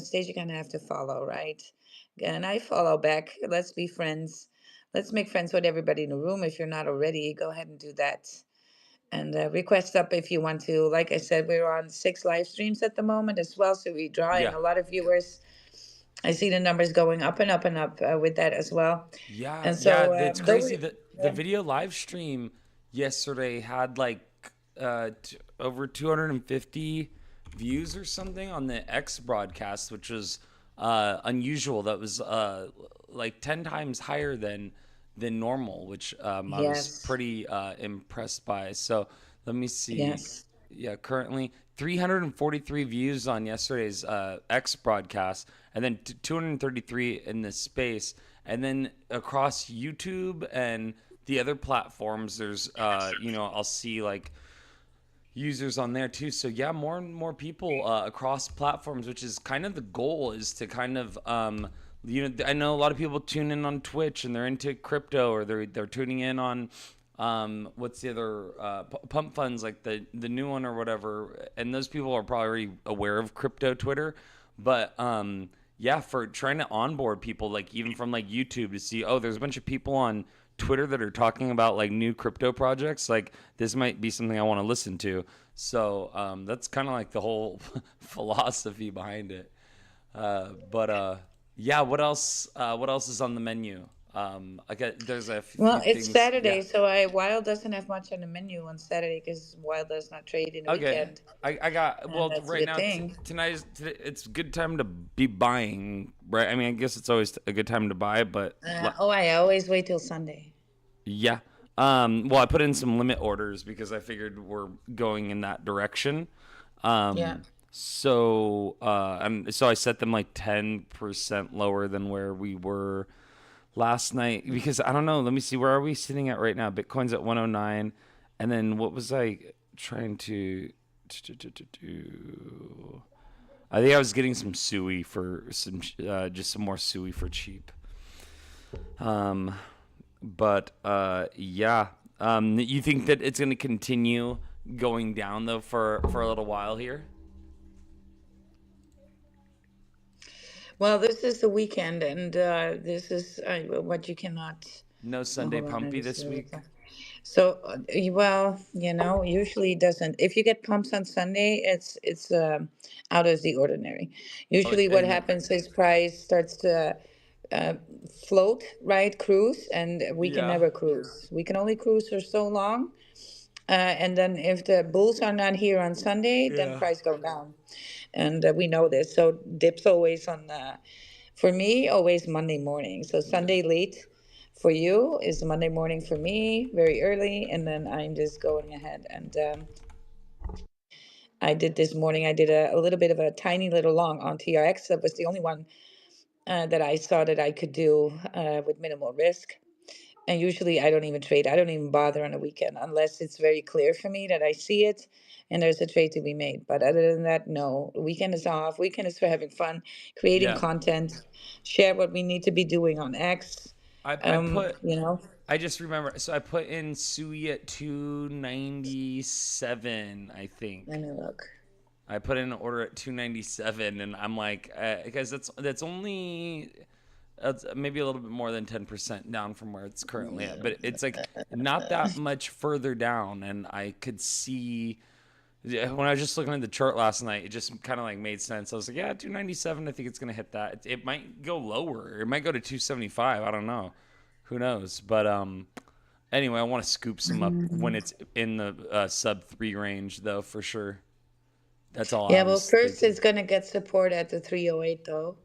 stage, you're gonna have to follow, right? And I follow back. Let's be friends. Let's make friends with everybody in the room. If you're not already, go ahead and do that. And request up if you want to. Like I said, we're on 6 live streams at the moment as well, so we're drawing Yeah. a lot of viewers. I see the numbers going up and up and up with that as well. Yeah, And yeah, so it's those, crazy that the yeah, video live stream yesterday had like over 250 views or something on the X broadcast, which was unusual. That was like 10 times higher than normal, which I was yes, pretty impressed by. So let me see. yes. Yeah, currently 343 views on yesterday's X broadcast, and then 233 in this space, and then across YouTube and the other platforms, there's I'll see like users on there too. So yeah, more and more people across platforms, which is kind of the goal, is to kind of I know a lot of people tune in on Twitch and they're into crypto, or they're tuning in on what's the other pump funds, like the new one or whatever, and those people are probably already aware of crypto Twitter, but yeah, for trying to onboard people, like even from like YouTube, to see, oh, there's a bunch of people on Twitter that are talking about like new crypto projects, like this might be something I want to listen to. So that's kind of like the whole philosophy behind it. But yeah, what else is on the menu? I got there's a few Well, it's things. Yeah. Saturday, so I Wild doesn't have much on the menu on Saturday because Wild does not trade in the Okay. weekend, I got, and well, that's a right good now thing. it's a good time to be buying, right? I mean, I guess it's always a good time to buy, but Oh, I always wait till Sunday. yeah. Well, I put in some limit orders because I figured we're going in that direction. Yeah. So I set them like 10% lower than where we were last night, because I don't know. Let me see. Where are we sitting at right now? Bitcoin's at 109. And then what was I trying to do? I think I was getting some sui for some, just some more sui for cheap. Um, but yeah. You think that it's going to continue going down though for a little while here? Well, this is the weekend, and this is what you cannot. No Oh, Sunday hold on, I pumpy just this wrote it week. down. So, well, usually it doesn't. If you get pumps on Sunday, it's out of the ordinary. Oh, Usually, what and then happens is price starts to uh, float, right? Cruise, and we can yeah, never cruise. We can only cruise for so long. And then if the bulls are not here on Sunday, then yeah, price go down, and we know this. So dips always on for me, always Monday morning. So yeah. Sunday late for you is Monday morning for me, very early, and then I'm just going ahead and I did this morning. I did a little bit of a tiny little long on TRX. That was the only one that I saw that I could do with minimal risk. And usually I don't even trade. I don't even bother on the weekend unless it's very clear for me that I see it and there's a trade to be made. But other than that, no. The weekend is off. Weekend is for having fun, creating Yeah. content, share what we need to be doing on X. I put You know, I just remember, so I put in Sui at 297, I let think. me look. I put in an order at 297, and I'm like, because that's only maybe a little bit more than 10% down from where it's currently at, but it's like not that much further down, and I could see, yeah, when I was just looking at the chart last night, it just kind of like made sense. I was like, yeah, 297, I think it's gonna hit that. It might go lower. It might go to 275. I don't know. Who knows? But anyway, I want to scoop some up when Mm. it's in the sub 3 range, though, for sure. That's all I Yeah, well, was first thinking. it's gonna get support at the 308 though,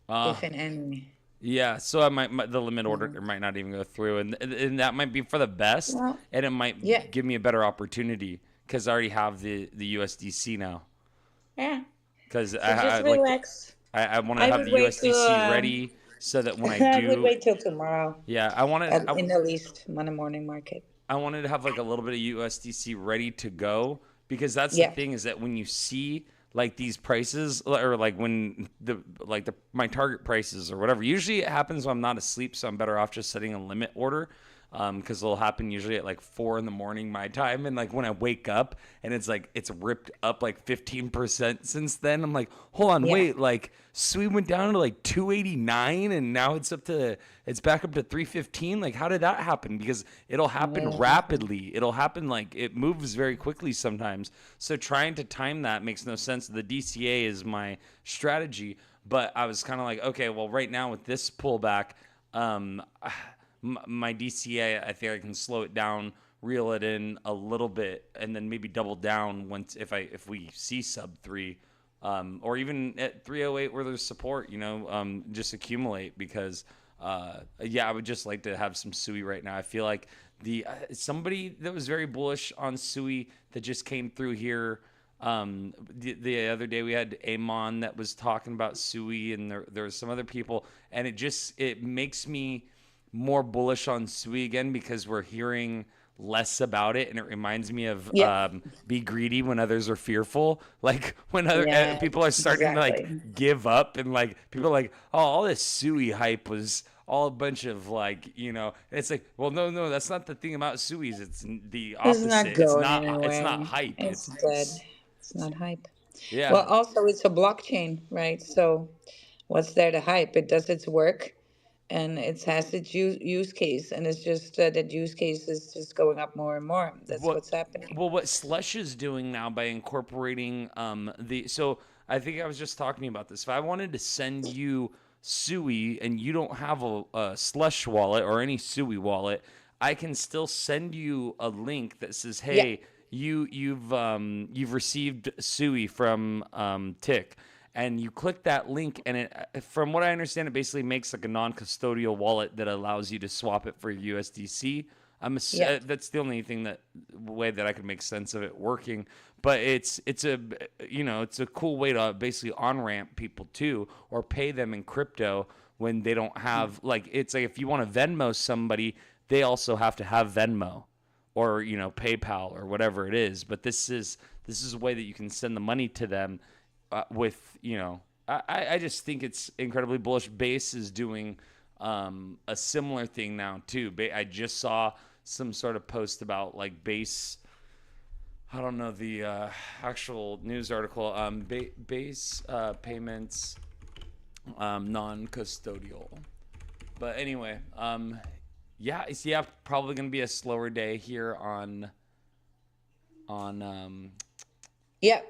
Uh if in any. yeah, so the limit order Mhm. might not even go through, and that might be for the best, Well, and it yeah, might give me a better opportunity because I already have the USDC now. yeah. Because So just I like relax. I want to I have would the wait till USDC ready so that when I I would do, wait till tomorrow, yeah, in the least Monday morning market. I wanted to have like a little bit of USDC ready to go, because that's the Yeah. thing, is that when you see like these prices, or like when my target prices or whatever, usually it happens when I'm not asleep, so I'm better off just setting a limit order. because it'll happen usually at like 4 in the morning my time, and like when I wake up and it's like it's ripped up like 15% since then. I'm like, hold on, Yeah. wait, like Sui went down to like 289 and now it's back up to 315. Like how did that happen? Because it'll happen Yeah. rapidly. It'll happen like it moves very quickly sometimes. So trying to time that makes no sense. The DCA is my strategy, but I was kind of like, okay, well right now with this pullback, um my DCA, I think I can slow it down, reel it in a little bit, and then maybe double down once if we see sub three, or even at 308 where there's support, just accumulate because yeah, I would just like to have some Sui right now. I feel like the somebody that was very bullish on Sui that just came through here. The other day we had Amon that was talking about Sui, and there was some other people, and it makes me more bullish on Sui again because we're hearing less about it, and it reminds me of Yep. be greedy when others are fearful. Like when other Yeah. people are starting to like Exactly. give up, and like people are like, oh, all this Sui hype was all a bunch of like, and it's like, well, no, that's not the thing about Sui's. It's the It's not opposite. It's going not anywhere. hype. It's dead. It's not hype. Well, Yeah. also it's a blockchain, right? So what's there to hype? It does its work, and it has its use case, and it's just that use case is just going up more and more. That's what what's happening. what Slush is doing now by incorporating the so I think I was just talking about this. If I wanted to send you Sui and you don't have a Slush wallet or any Sui wallet, I can still send you a link that says, Yeah. "Hey, you've received Sui from Tick." And you click that link, and from what I understand, it basically makes like a non-custodial wallet that allows you to swap it for USDC. Yeah. That's the only thing that way that I could make sense of it working. But it's a cool way to basically on ramp people too, or pay them in crypto when they don't have like it's like if you want to Venmo somebody, they also have to have Venmo or PayPal or whatever it is. But this is a way that you can send the money to them with I just think it's incredibly bullish. Base is doing a similar thing now too. I just saw some sort of post about like Base. I don't know the actual news article. Base payments non-custodial. But anyway, yeah, probably gonna be a slower day here on Yeah.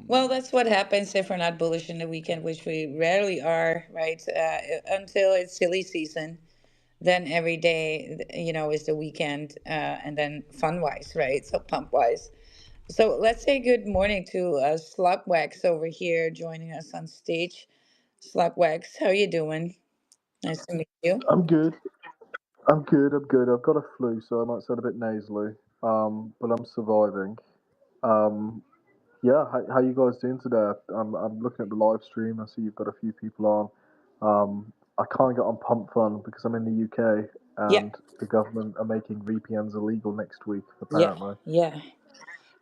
Well, on that's what happens if we're not bullish in the weekend, which we rarely are, right? Until it's silly season. Then every day, is the weekend, and then fun wise, right? So pump wise. So let's say good morning to Slugwax over here joining us on stage. Slugwax, how you doing? Nice to meet you. I'm good. I'm good. I'm good. I've got a flu, so I might sound a bit nasally. But I'm surviving. Um, yeah. How you guys doing today? I'm looking at the live stream. I see you've got a few people on. I can't get on Pump Fun because I'm in the UK Yeah, and the government are making VPNs illegal next week. yeah, Apparently, yeah.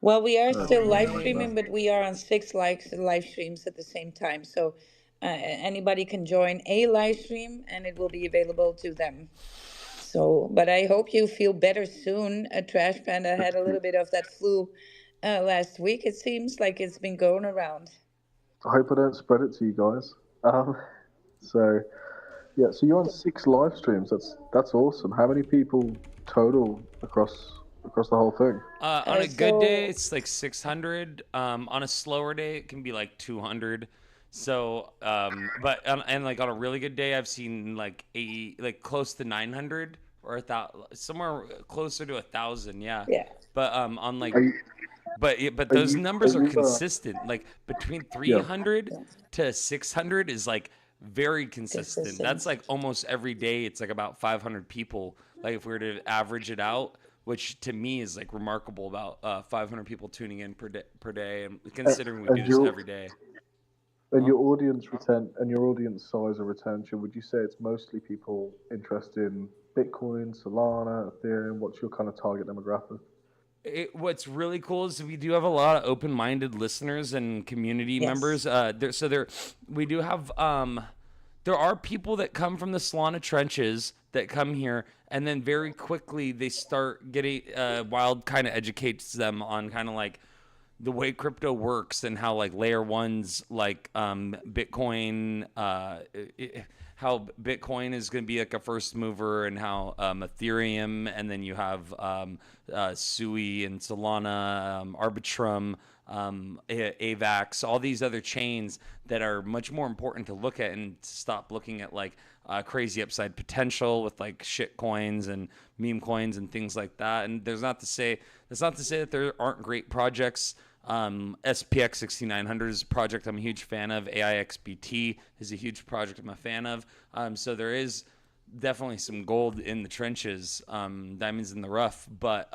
Well, we are it's still been a live nightmare. streaming, but we are on six live streams at the same time. So anybody can join a live stream, and it will be available to them. So, but I hope you feel better soon. Trash Panda had a little bit of that flu last week. It seems like it's been going around. I hope I don't spread it to you guys. So yeah, so you're on 6 live streams. That's awesome. How many people total across the whole thing? on a good day, So, it's like 600. On a slower day, it can be like 200. So, and like on a really good day, I've seen like like close to 900 or somewhere closer to 1,000. Yeah, yeah, but on like Are you but are those you are numbers are you consistent. Like between yeah? 300 yeah, to 600 is like very consistent. That's consistent. like almost every day. It's like about 500 people. Like if we were to average it out, which to me is like remarkable, about 500 people tuning in per day, and considering we do And this every day. Huh? your audience size or retention, would you say it's mostly people interested in Bitcoin, Solana, Ethereum? What's your kind of target demographic? What's really cool is we do have a lot of open-minded listeners and community Yes. members. We do have there are people that come from the Solana trenches that come here, and then very quickly they start getting Wild kind of educates them on kind of like the way crypto works and how like layer ones like Bitcoin, how Bitcoin is going to be like a first mover, and how Ethereum, and then you have Sui and Solana, Arbitrum, AVAX, all these other chains that are much more important to look at, and stop looking at like crazy upside potential with like shit coins and meme coins and things like that. And that's not to say that there aren't great projects. SPX 6900 is a project I'm a huge fan of. AIXBT is a huge project I'm a fan of. So there is definitely some gold in the trenches, diamonds in the rough. But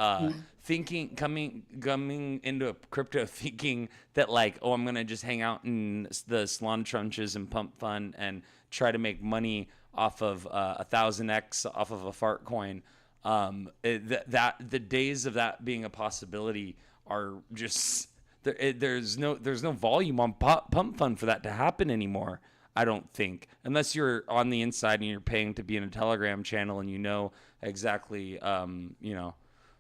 coming into a crypto thinking that like, oh, I'm gonna just hang out in the Solana trenches and pump fun and try to make money off of 1,000x off of a fart coin. That the days of that being a possibility are just there's no volume on pump fund for that to happen anymore. I don't think, unless you're on the inside and you're paying to be in a Telegram channel and you know exactly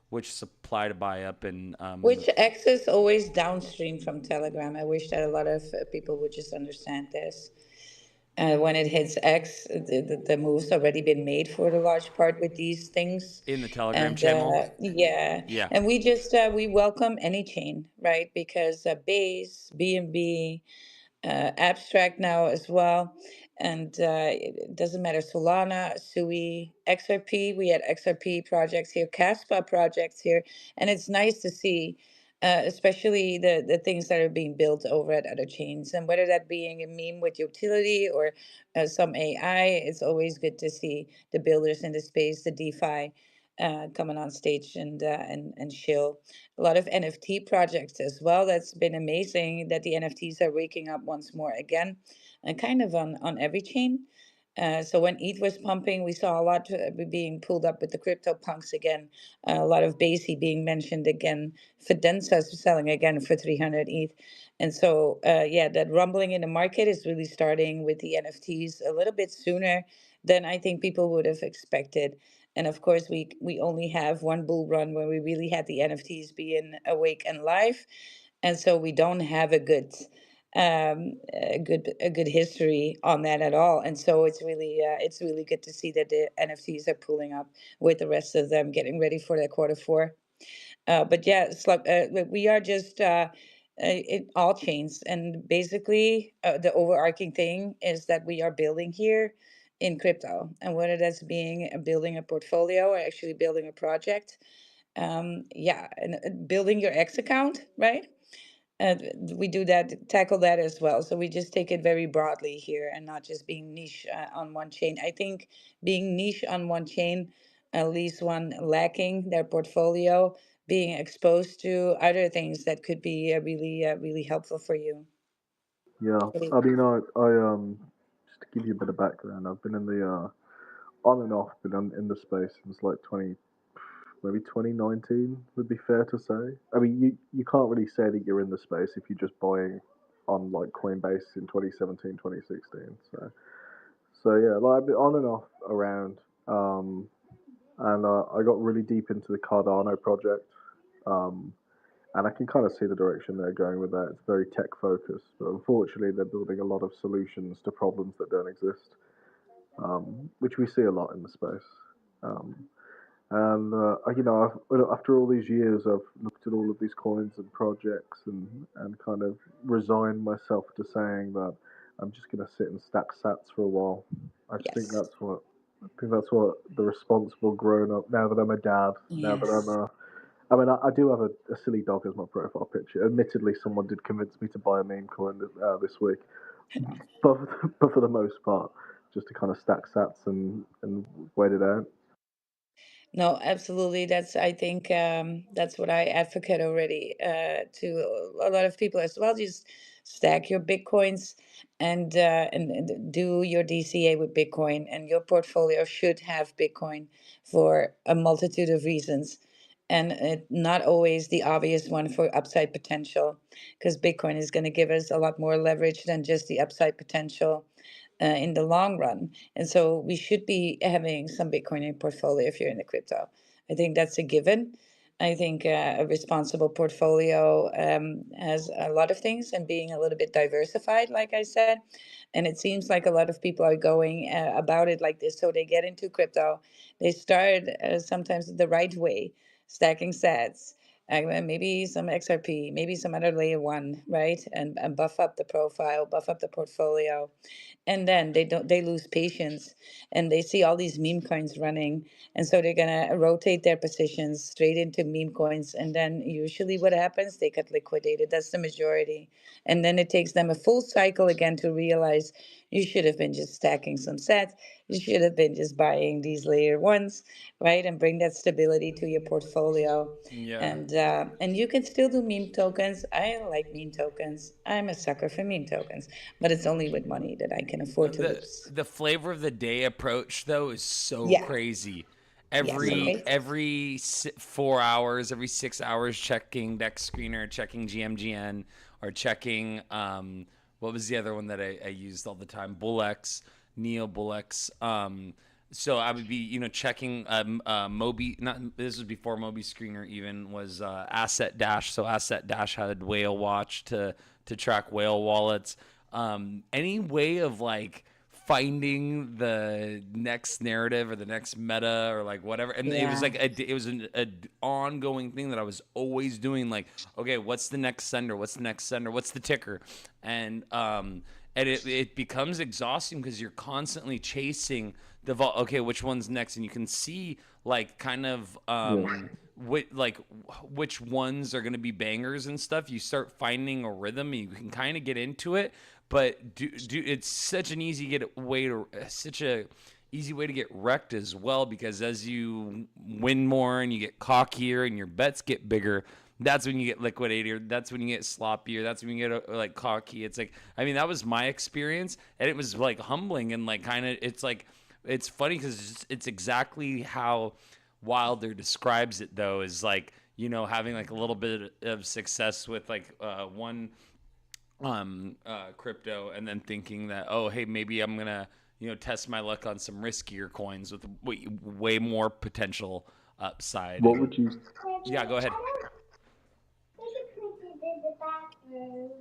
which supply to buy up, and Which X is always downstream from Telegram. I wish that a lot of people would just understand this. When it hits X, the move's already been made for the large part with these things. in the Telegram And channel. yeah, Yeah. and we just we welcome any chain, right? Because Base, BNB, abstract now as well. And it doesn't matter, Solana, Sui, XRP. We had XRP projects here, Caspa projects here. And it's nice to see, especially the things that are being built over at other chains. And whether that being a meme with utility or some AI, it's always good to see the builders in the space, the DeFi. Coming on stage and show a lot of NFT projects as well. That's been amazing that the NFTs are waking up once more again, and kind of on every chain. So when ETH was pumping, we saw a lot being pulled up with the crypto punks again. A lot of Basie being mentioned again. Fidenza selling again for 300 ETH. And so, yeah, that rumbling in the market is really starting with the NFTs a little bit sooner than I think people would have expected. And of course, we only have one bull run where we really had the NFTs being awake and live, and so we don't have a good history on that at all. And so it's really good to see that the NFTs are pulling up with the rest of them getting ready for their quarter four. But yeah, it's like we are just in all chains, and basically the overarching thing is that we are building here in crypto, and whether that's being building a portfolio or actually building a project, yeah, and building your X account, right? We do that, tackle that as well. So we just take it very broadly here and not just being niche on one chain. I think being niche on one chain leaves one lacking their portfolio, being exposed to other things that could be really helpful for you. Yeah, Really. I mean, just to give you a bit of background, I've been in the on and off, been in the space since like 20, maybe 2019 would be fair to say. I mean, you can't really say that you're in the space if you're just buying on like Coinbase in 2017, 2016. So yeah, like I've been on and off around, and I got really deep into the Cardano project. Um, and I can kind of see the direction they're going with that. It's very tech focused, but unfortunately, they're building a lot of solutions to problems that don't exist, which we see a lot in the space. Um, and after all these years, I've looked at all of these coins and projects, and kind of resigned myself to saying that I'm just going to sit and stack Sats for a while. I just think Yes. that's what the responsible grown up. Now that I'm a dad, now that I'm Yes. a I mean, I do have a silly dog as my profile picture. Admittedly, someone did convince me to buy a meme coin this week, but but for the most part, just to kind of stack sats and wait it out. No, absolutely. That's, I think, that's what I advocate already to a lot of people as well. Just stack your Bitcoins and do your DCA with Bitcoin, and your portfolio should have Bitcoin for a multitude of reasons, and not always the obvious one for upside potential, because Bitcoin is going to give us a lot more leverage than just the upside potential. in the long run. And so we should be having some Bitcoin in portfolio if you're in the crypto. I think that's a given. I think a responsible portfolio has a lot of things and being a little bit diversified, like I said. And it seems like a lot of people are going about it like this. So they get into crypto, they start sometimes the right way, stacking sats, maybe some XRP, maybe some other layer one, right? And buff up the profile, buff up the portfolio, and then they lose patience, and they see all these meme coins running, and so they're gonna rotate their positions straight into meme coins, and then usually what happens, they get liquidated. That's the majority. And then it takes them a full cycle again to realize you should have been just stacking some sets, you should have been just buying these layer ones, right, and bring that stability to your portfolio. Yeah. And you can still do meme tokens. I like meme tokens. I'm a sucker for meme tokens, but it's only with money that I can afford to the lose. the flavor of the day approach though is so Yeah. crazy. Yes. Yeah. Every Okay. 4 hours, every 6 hours, checking Dex Screener, checking GMGN, or checking what was the other one that I used all the time? Bullex, Neo Bullex. So I would be, checking Moby. Not this was before Moby Screener even was Asset Dash. So Asset Dash had Whale Watch to track whale wallets. Any way of like finding the next narrative or the next meta or like whatever, and it was Yeah. like it was a ongoing thing that I was always doing. Like, okay, what's the next sender? What's the next sender? What's the ticker? And it becomes exhausting because you're constantly chasing the okay, which one's next, and you can see like kind of Yeah. which ones are going to be bangers and stuff. You start finding a rhythm, and you can kind of get into it. But it's such an easy way to get wrecked as well, because as you win more and you get cockier and your bets get bigger, that's when you get liquidated. That's when you get sloppier. That's when you get like cocky. It's like, I mean, that was my experience, and it was like humbling and like kind of, it's like, it's funny because it's exactly how Wilder describes it though, is like, having like a little bit of success with like one crypto, and then thinking that, oh hey, maybe I'm gonna test my luck on some riskier coins with way more potential upside. What And would you? yeah, go ahead.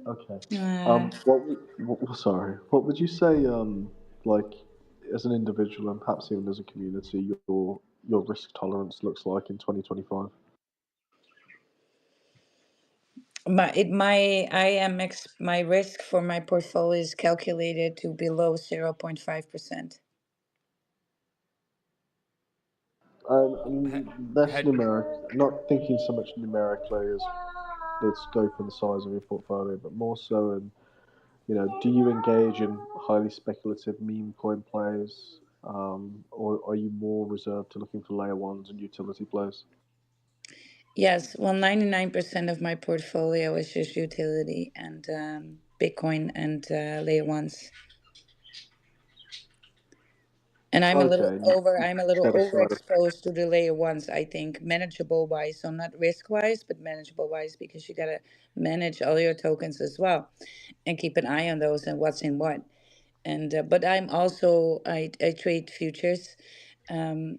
Okay. Uh, Sorry. What would you say? Like, as an individual and perhaps even as a community, your risk tolerance looks like in 2025. my risk for my portfolio is calculated to below 0.5%. Less Had numeric. Not thinking so much numerically as the scope and the size of your portfolio, but more so in, do you engage in highly speculative meme coin plays, or are you more reserved to looking for layer ones and utility plays? Yes, well, 99% of my portfolio is just utility and Bitcoin and layer ones. And Okay, and you I'm a little set aside a overexposed to the layer ones, I think, manageable wise. So not risk wise, but manageable wise, because you gotta manage all your tokens as well and keep an eye on those and what's in what. And but I'm also I trade futures um,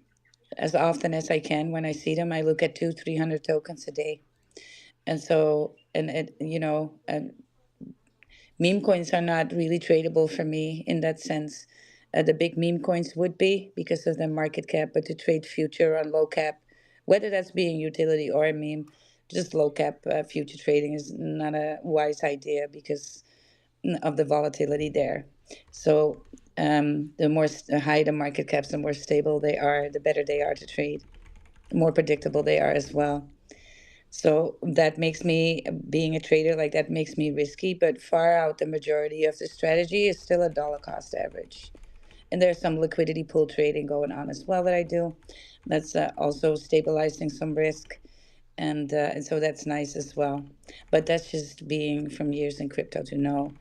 as often as I can. When I see them, I look at 300 tokens a day. And so, and it, meme coins are not really tradable for me in that sense. The big meme coins would be because of their market cap, but to trade future on low cap, whether that's being utility or a meme, just low cap future trading is not a wise idea because of the volatility there. So the more high the market caps, the more stable they are, the better they are to trade, the more predictable they are as well. So that makes me, being a trader like that makes me risky, but far out the majority of the strategy is still a dollar cost average. And there's some liquidity pool trading going on as well that I do. That's also stabilizing some risk, and so that's nice as well. But that's just being from years in crypto to know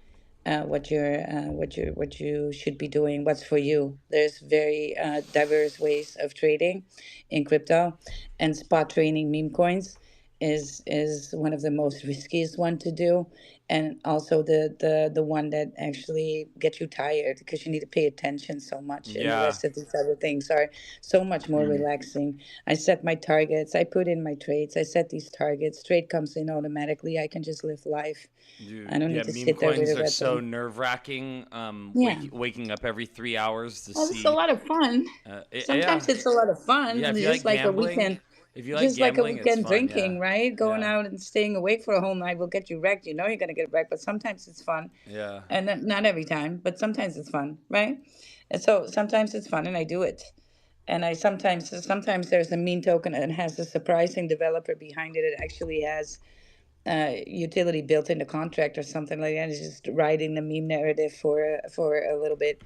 what you should be doing, what's for you. There's very diverse ways of trading in crypto, and spot trading meme coins is one of the most riskiest one to do, and also the one that actually gets you tired because you need to pay attention so much, and the Yeah. rest of these other things are so much more relaxing. I set my targets, I put in my trades, I set these targets, trade comes in automatically, I can just live life. I Dude, don't yeah, need to meme sit there with a coins are red so pen. nerve-wracking. Yeah. Waking up every 3 hours to Well, it's a see. lot of fun. Yeah, Sometimes it's a lot of yeah. fun, If you just like like a gambling, weekend, if you like just like a gambling, it's weekend fun. Yeah, drinking, right? Going yeah, out and staying awake for a whole night will get you wrecked. You know you're gonna get wrecked, but sometimes it's fun, yeah. and not every time, but sometimes it's fun, right? And so sometimes it's fun, and I do it. And I sometimes there's a mean token and has a surprising developer behind it. It actually has utility built in the contract or something like that. It's just writing the meme narrative for a little bit,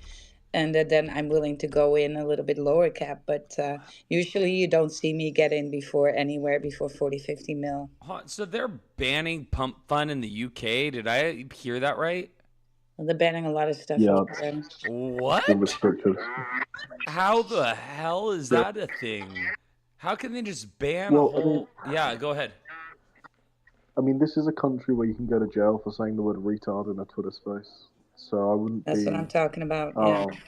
and then I'm willing to go in a little bit lower cap. But usually you don't see me get in before anywhere before 40-50 mil. So they're banning pump fun in the UK. Did I hear that right? They're banning a lot of stuff over Yeah, there. it's been What? restricted. How the hell is Yeah. that a thing? How can they just ban a Well, I mean, whole? Yeah, go ahead. this is a country where you can go to jail for saying the word retard in a Twitter space. So I wouldn't That's what be, I'm talking about. Yeah. um,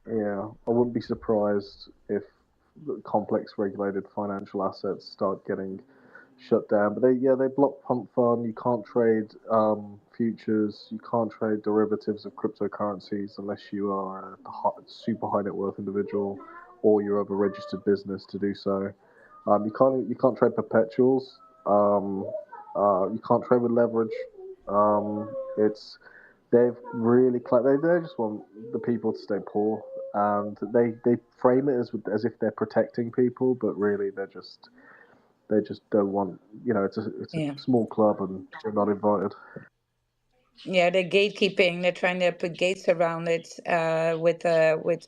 yeah, I wouldn't be surprised if the complex regulated financial assets start getting shut down. But they block pump fund. You can't trade futures. You can't trade derivatives of cryptocurrencies unless you are a super high net worth individual or you have a registered business to do so. You can't trade perpetuals. You can't trade with leverage. It's they've really they just want the people to stay poor, and they frame it as if they're protecting people, but really they just don't want, it's a Yeah. small club and they're not invited. Yeah, they're gatekeeping. They're trying to put gates around it with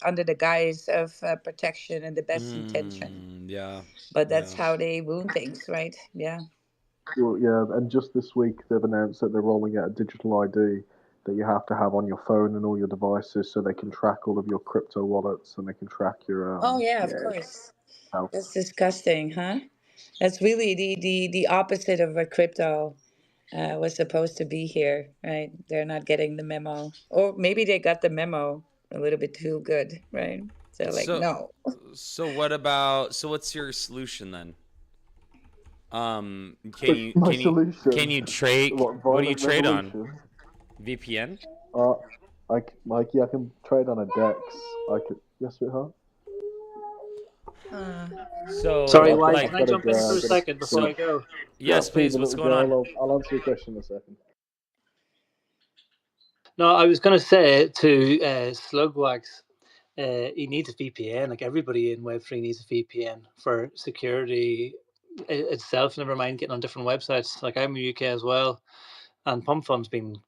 under the guise of protection and the best intention. Yeah, But that's yeah. how they ruin things, right? Yeah. Well, yeah, and just this week they've announced that they're rolling out a digital ID that you have to have on your phone and all your devices, so they can track all of your crypto wallets and they can track your Oh yeah, of yeah course. health. That's disgusting, huh? That's really the opposite of what crypto was supposed to be here, right? They're not getting the memo, or maybe they got the memo a little bit too good, right? So like, So, no. so what about? So what's your solution then? So my Can solution, you trade? what What do you violent trade on? revolution? VPN? Uh, yeah, I can trade on a Dex. I could, yes, sweetheart. Uh, So Sorry, I've got, Wild, I've can I got a, jump in for a got a, second got before a I go? yes, please, please. a What's little going on? girl. I'll answer your question in a second. No, I was going to say to Slugwax, he needs a VPN. Like everybody in Web3 needs a VPN for security itself. Never mind getting on different websites. Like I'm in the UK as well, and Pump Fund's been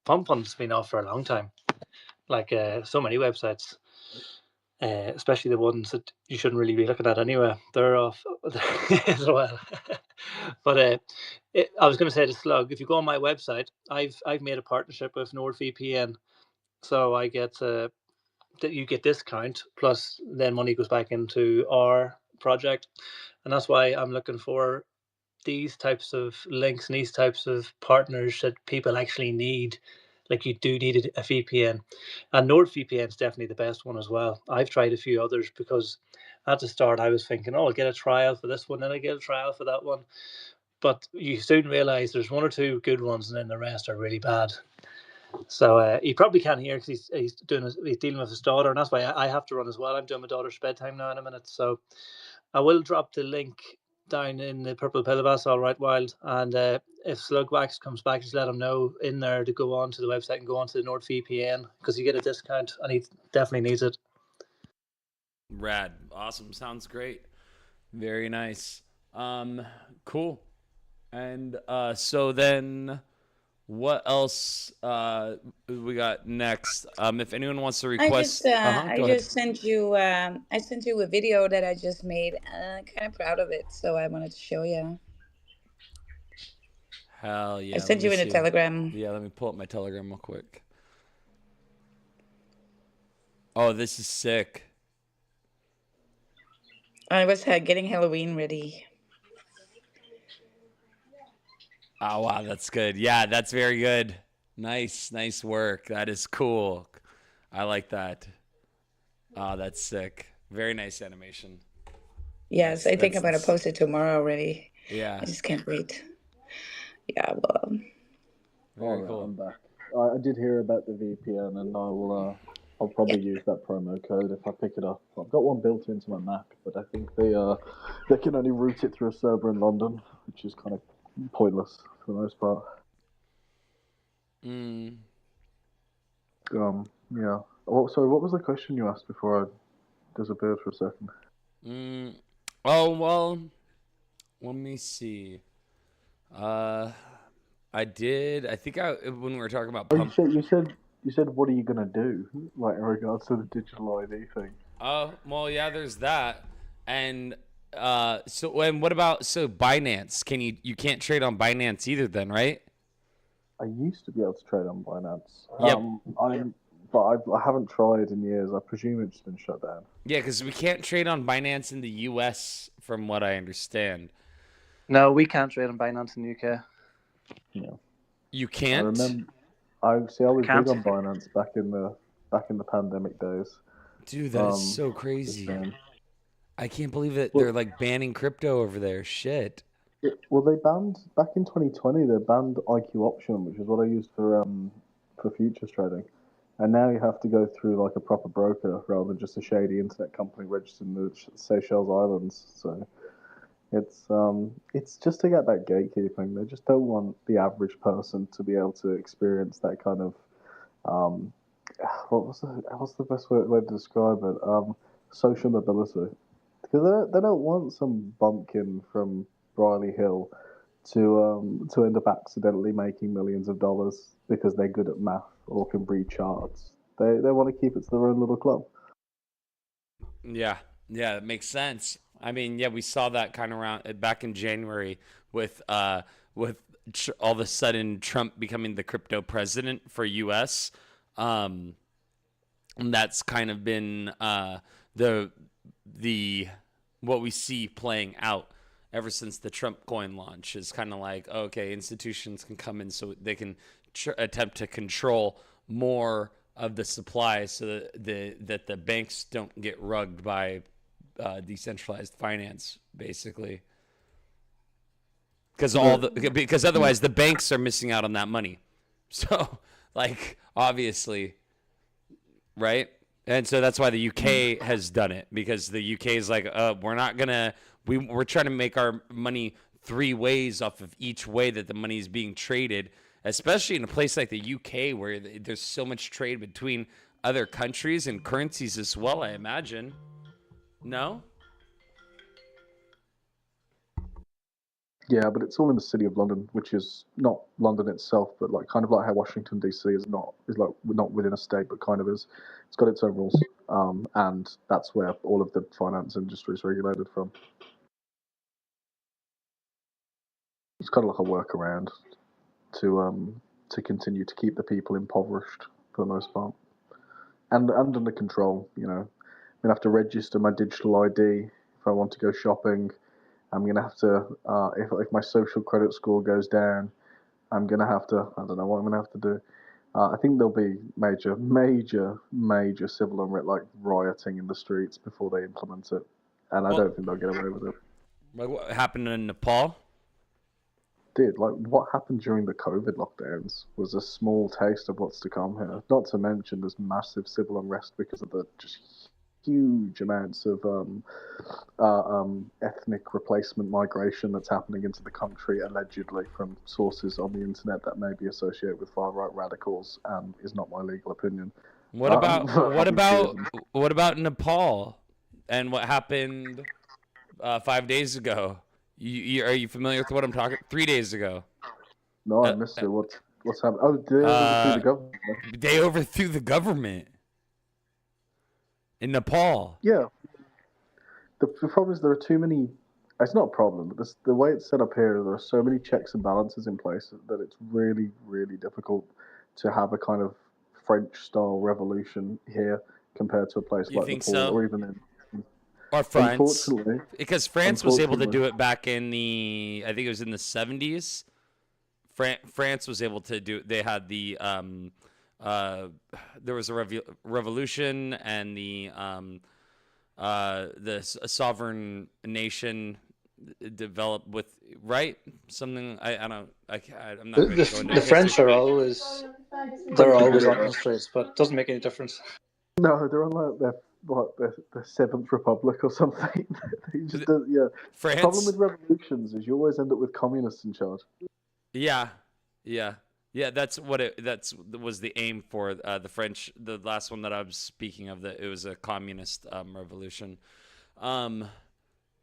off for a long time. Like so many websites. Especially the ones that you shouldn't really be looking at anyway. They're off as well. But I was going to say to Slug, if you go on my website, I've made a partnership with NordVPN, so I get that you get discount plus then money goes back into our project, and that's why I'm looking for these types of links and these types of partners that people actually need. Like you do need a VPN, and NordVPN is definitely the best one as well. I've tried a few others because at the start I was thinking, oh, I'll get a trial for this one, then I get a trial for that one. But you soon realize there's one or two good ones, and then the rest are really bad. So he probably can't hear because he's dealing with his daughter, and that's why I have to run as well. I'm doing my daughter's bedtime now in a minute, so I will drop the link down in the purple pillowbus, all right, Wild. And if Slugwax comes back, just let him know in there to go on to the website and go on to the NordVPN because you get a discount and he definitely needs it. Rad. Awesome. Sounds great. Very nice. Cool. And so then what else we got next? If anyone wants to request, I go ahead. just sent you I sent you a video that I just made. Kind of proud of it, so I wanted to show you. Hell I yeah. Let sent me you in a see. Telegram. Yeah, let me pull up my Telegram real quick. Oh, this is sick. I was getting Halloween ready. Oh wow, that's good. Yeah, that's very good. Nice work. That is cool. I like that. Oh, that's sick. Very nice animation. Yes, I think I'm gonna That's post it tomorrow already. I yeah, just can't wait. Yeah, well, All very right, cool. I'm back. I did hear about the VPN, and I'll probably use that promo code if I pick it up. I've got one built into my Mac, but I think they can only route it through a server in London, which is kind of pointless for the most part. Mm. Yeah. Oh, sorry, what was the question you asked before I disappeared for a second? Mm. Oh well, let me see. Uh, I did. I think I when we were talking about Oh, pump. you said what are you gonna do, like in regards to the digital ID thing? Oh well, yeah. There's that, and and what about Binance? You can't trade on Binance either, then, right? I used to be able to trade on Binance. Yep. I haven't tried in years. I presume it's been shut down. Yeah, because we can't trade on Binance in the U.S. from what I understand. No, we can't trade on Binance in the UK. Yeah, You I can't, remember. I see. I I was big can't. on Binance back in the pandemic days. dude. That is Um, so it's a crazy. shame. I can't believe that But they're like banning crypto over there. Shit. well, they banned back in 2020. They banned IQ option, which is what I used for futures trading. And now you have to go through like a proper broker rather than just a shady internet company registered in the Seychelles Islands. So it's just to get that gatekeeping. They just don't want the average person to be able to experience that kind of um, what's the best way to describe it? Social mobility. Because they don't want some bumpkin from Briley Hill to end up accidentally making millions of dollars because they're good at math or can read charts. They want to keep it to their own little club. Yeah, yeah, it makes sense. I mean, yeah, we saw that kind of around back in January with all of a sudden Trump becoming the crypto president for U.S. Um, and that's kind of been the the what we see playing out ever since the Trump coin launch is kind of like, okay, institutions can come in so they can attempt to control more of the supply so that the banks don't get rugged by decentralized finance, basically. Because Yeah, otherwise the banks are missing out on that money. So, like, obviously, right? And so that's why the UK has done it, because the UK is like, we're not gonna we're trying to make our money three ways off of each way that the money is being traded, especially in a place like the UK where there's so much trade between other countries and currencies as well. I imagine. No. yeah, but it's all in the city of London, which is not London itself, but like kind of like how Washington DC is like not within a state, but kind of is. It's got its own rules, and that's where all of the finance industry is regulated from. It's kind of like a workaround to continue to keep the people impoverished for the most part and under control. I'm gonna have to register my digital ID if I want to go shopping. I'm gonna have to if my social credit score goes down, I'm gonna have to. I don't know what I'm gonna have to do. I think there'll be major civil like rioting in the streets before they implement it, and I Well, don't think they'll get away with it. like what happened in Nepal? Dude, like what happened during the COVID lockdowns was a small taste of what's to come here. Not to mention there's massive civil unrest because of the just huge amounts of ethnic replacement migration that's happening into the country, allegedly from sources on the internet that may be associated with far right radicals, and is not my legal opinion. What about For obvious reasons. what about Nepal and what happened 5 days ago? Are you familiar with what I'm talking? 3 days ago, No, I uh, missed it. What's happened? Oh, they overthrew uh, the government. they overthrew the government in Nepal. Yeah, the problem is there are too many. It's not a problem, but the way it's set up here, there are so many checks and balances in place that it's really, really difficult to have a kind of French-style revolution here compared to a place You like think Nepal so? or even in. Or France? Unfortunately, Because France was able to unfortunately, do it back in I think it was in the 70s. France was able to do. They had the there was a revolution, and the sovereign nation developed with something. I'm not The, going to go the, into the history. French are always French are good on at that. history, but it doesn't make any difference. No, they're on the Seventh Republic or something. They just yeah. The problem France. with revolutions is you always end up with communists in charge. Yeah, yeah, yeah. That's what that was the aim for the French. The last one that I was speaking of, that it was a communist revolution. Um,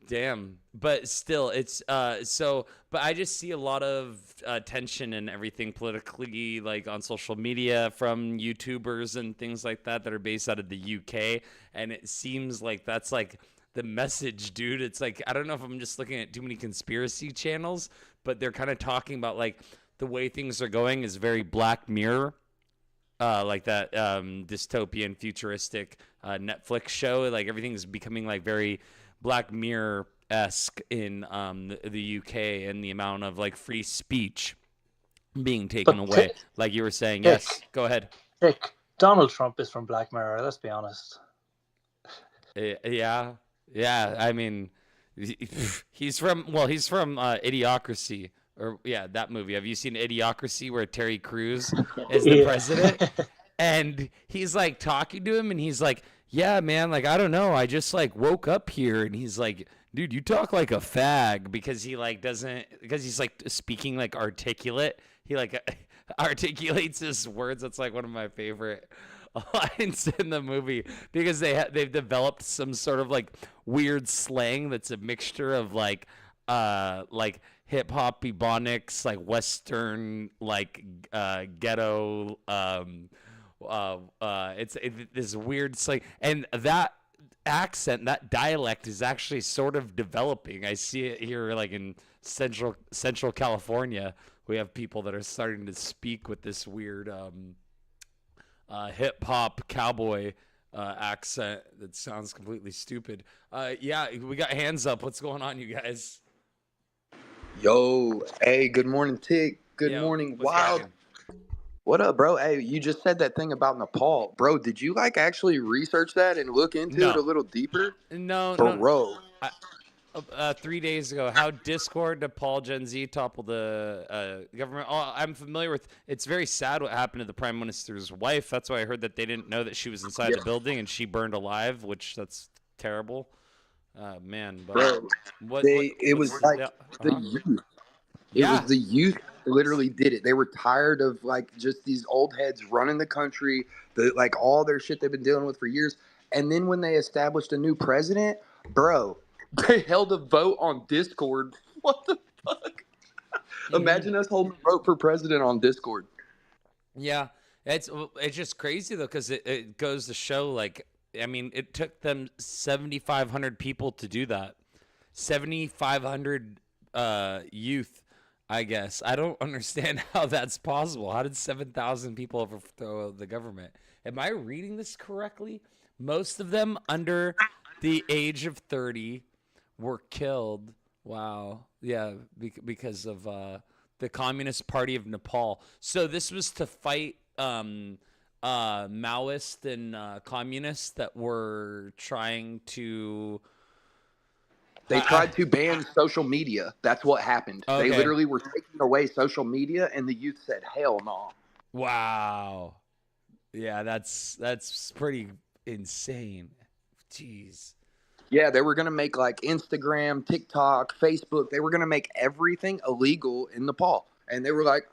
Damn, but still, it's so. But I just see a lot of tension and everything politically, like on social media from YouTubers and things like that are based out of the UK, and it seems like that's like the message, dude. It's like, I don't know if I'm just looking at too many conspiracy channels, but they're kind of talking about like the way things are going is very Black Mirror. Like that dystopian futuristic Netflix show. Like everything's becoming like very Black Mirror esque in the UK, and the amount of like free speech being taken But away. Like you were saying. Tick, Yes, go ahead. Donald Trump is from Black Mirror. Let's be honest. Yeah, yeah. I mean, he's from Idiocracy. Or yeah, that movie. Have you seen Idiocracy, where Terry Crews is the president? And he's like talking to him, and he's like, yeah, man, like, I don't know, I just like woke up here. And he's like, dude, you talk like a fag, because he like doesn't, because he's like speaking like articulate. He like articulates his words. That's like one of my favorite lines in the movie, because they've developed some sort of like weird slang that's a mixture of like hip hop ebonics, like Western, like ghetto. It's this weird slang, and that accent, that dialect is actually sort of developing. I see it here, like in Central California. We have people that are starting to speak with this weird hip hop cowboy accent that sounds completely stupid. Yeah, we got hands up. What's going on, you guys? Yo, hey, good morning, Tic. Good Yeah, morning, what's Wild. cracking? What up, bro? Hey, you just said that thing about Nepal. Bro, did you like actually research that and look into it a No, little deeper? no. Bro, 3 days ago, how Discord, Nepal, Gen Z toppled the government. Oh, I'm familiar with. It's very sad what happened to the prime minister's wife. That's why I heard that they didn't know that she was inside yeah, the building and she burned alive, which that's terrible. Man, but bro. It was what's like yeah, the uh-huh. youth. It was Yeah. the youth that literally did it. They were tired of like just these old heads running the country, like all their shit they've been dealing with for years. And then when they established a new president, bro, they held a vote on Discord. What the fuck? Hmm. Imagine us holding a vote for president on Discord. Yeah, it's just crazy though, because it goes to show, like, I mean, it took them 7,500 people to do that. 7,500 youth, I guess. I don't understand how that's possible. How did 7,000 people overthrow the government? Am I reading this correctly? Most of them under the age of 30 were killed. Wow. Yeah, because of the Communist Party of Nepal. So this was to fight Maoists and communists that were trying to. They tried to ban social media. That's what happened. They Okay. literally were taking away social media, and the youth said, "Hell no." Wow. Yeah, that's pretty insane. Jeez. Yeah, they were gonna make like Instagram, TikTok, Facebook. They were gonna make everything illegal in Nepal, and they were like,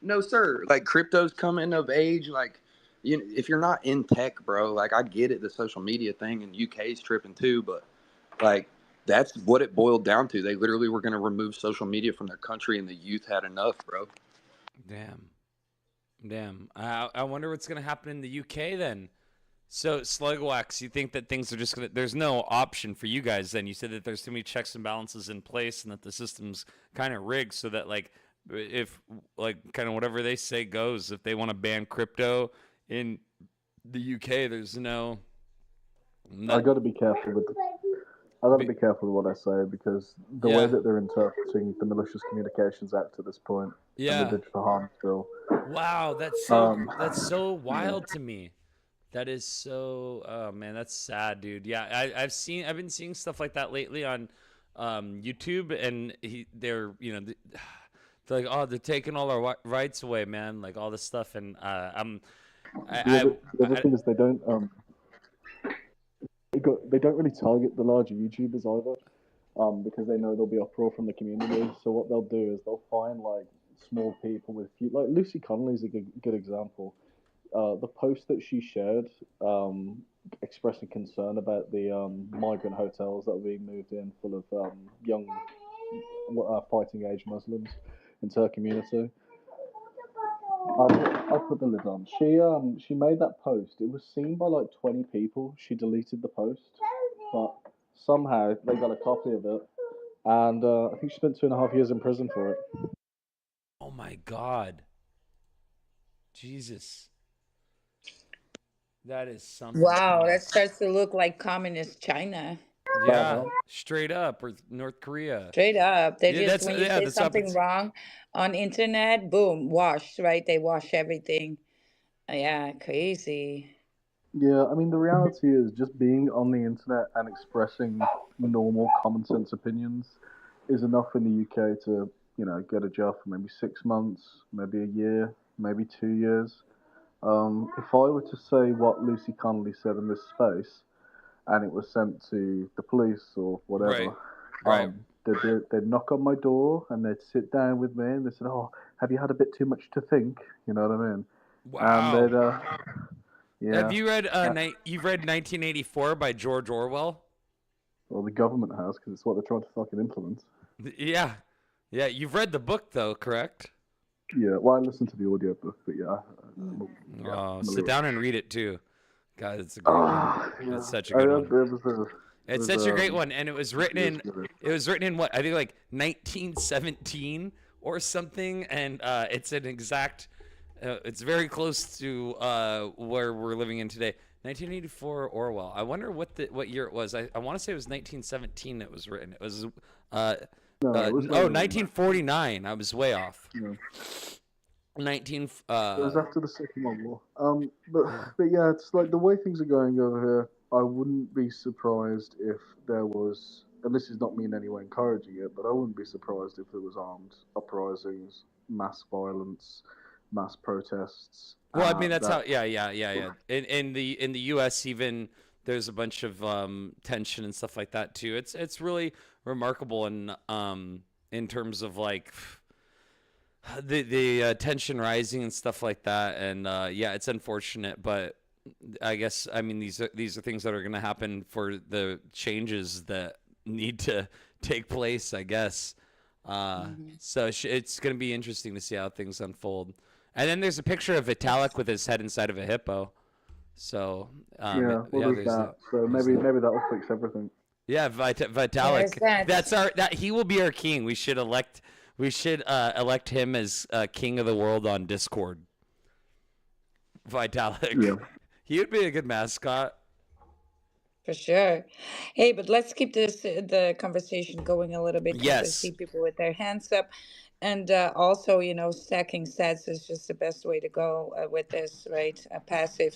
no, sir. Like crypto's coming of age. Like, if you're not in tech, bro, like I get it, the social media thing, and UK's tripping too, but like that's what it boiled down to. They literally were gonna remove social media from their country, and the youth had enough, bro. Damn. Damn. I wonder what's gonna happen in the UK then. So Slugwax, you think that things are just gonna? There's no option for you guys then. You said that there's too many checks and balances in place, and that the system's kind of rigged, so that like, if like kind of whatever they say goes. If they want to ban crypto in the UK, there's no. I got to be careful with I got to Be- be careful with what I say because the way yeah, that they're interpreting the Malicious Communications Act at this point and the yeah. Digital Harms Bill, Wow, um, that's so yeah, wild to me. That is so. Oh man, that's sad, dude. Yeah, I've been seeing stuff like that lately on YouTube, and they're they're like, oh, they're taking all our rights away, man. Like all this stuff, and the other I thing is they don't really target the larger YouTubers either, because they know there'll be uproar from the community. So what they'll do is they'll find like small people with few, like Lucy Connolly's a good example. The post that she shared, expressing concern about the migrant hotels that are being moved in full of young fighting age Muslims into her community. I'll put the lid on. She made that post. It was seen by like 20 people. She deleted the post, but somehow they got a copy of it, and I think she spent 2.5 years in prison for it. oh my god, Jesus, that is something Wow, that else. starts to look like communist China. Yeah, Uh-huh. straight up, or North Korea. Straight up. They Yeah, just, when you say that's up. something wrong on internet, boom, wash, right? They wash everything. Yeah, crazy. Yeah, I mean, the reality is just being on the internet and expressing normal common sense opinions is enough in the UK to, get a jail for maybe 6 months, maybe a year, maybe 2 years. If I were to say what Lucy Connolly said in this space and it was sent to the police or Right, whatever, right. they'd knock on my door and they'd sit down with me and they said, "Oh, have you had a bit too much to think?" You know what I mean? And Wow. Have yeah. you read Uh, you've read 1984 by George Orwell? Well, the government has because it's what they're trying to fucking implement. Yeah. Yeah, you've read the book though, correct? Yeah, well, I listened to the audiobook, but yeah, Mm. yeah, Oh, sit familiar. down and read it too. God, it's a great one. Ah, yeah, It's such a I, good it one. it It's was such a great one, and years ago. it was written in what I think like 1917 or something, and it's an exact. It's very close to where we're living in today. 1984 Orwell. I wonder what year it was. I want to say it was 1917 that was written. It was No, it was later oh than that. 1949. I was way off. No, 19 it was after the Second World War. yeah. But yeah, it's like the way things are going over here. I wouldn't be surprised if there was, and this is not me in any way encouraging it, but I wouldn't be surprised if there was armed uprisings, mass violence, mass protests. Well, I mean that's That how. Yeah, yeah, yeah, yeah. In the U.S. even there's a bunch of tension and stuff like that too. It's really remarkable in terms of like the tension rising and stuff like that. And yeah, it's unfortunate, but I guess I mean these are things that are going to happen for the changes that need to take place. I guess. Mhm. So it's going to be interesting to see how things unfold. And then there's a picture of Vitalik with his head inside of a hippo. So Yeah, well, yeah, there's that. So there's maybe that. that'll fix everything. Yeah, There's Vitalik. that. That's our that he will be our king. We should elect him as king of the world on Discord. Vitalik. Yeah. He would be a good mascot. For sure. Hey, but let's keep the conversation going a little bit because I see Yes. people with their hands up. And also, stacking sets is just the best way to go with this, right? A passive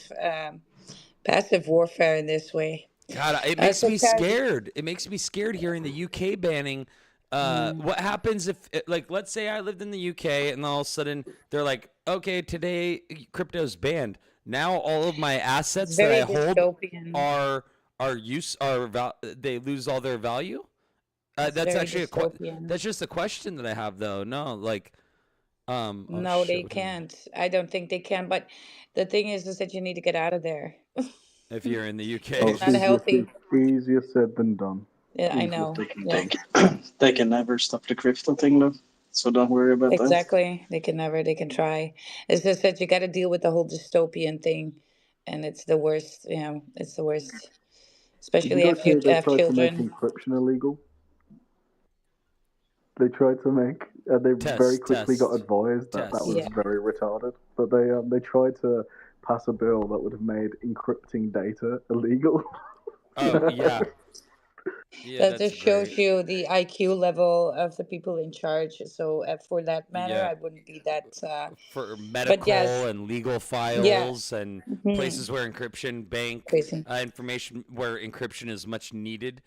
warfare in this way. God, it makes So, me Taz, scared. It makes me scared hearing the UK banning. mm, What happens if, like, let's say I lived in the UK and all of a sudden they're like, okay, today crypto's banned. Now all of my it's assets that I very hold dystopian. they lose all their value. It's That's very actually dystopian. that's just a question that I have though. No, like, oh No, shit, they what is it? can't. I don't think they can. But the thing is that you need to get out of there. If you're in the Oh, UK. It's not healthy. it's easier said than done. Yeah, I Easier know. said than Yeah. done. They can never stop the crypto thing though, so don't worry about that. Exactly. They can try. It's just that you got to deal with the whole dystopian thing, and it's the worst. It's the worst, Did you especially guys if you hear they have tried to make children. encryption illegal? They tried to make, they very Test, quickly got test, advised that that was test. Yeah. very retarded. But they tried to pass a bill that would have made encrypting data illegal. Oh yeah. Yeah, That that's just great. shows you the IQ level of the people in charge. So for that matter, Yeah, I wouldn't be that. for But medical yes, and legal yeah, files and hmm places where encryption bank crazy. information where encryption is much needed.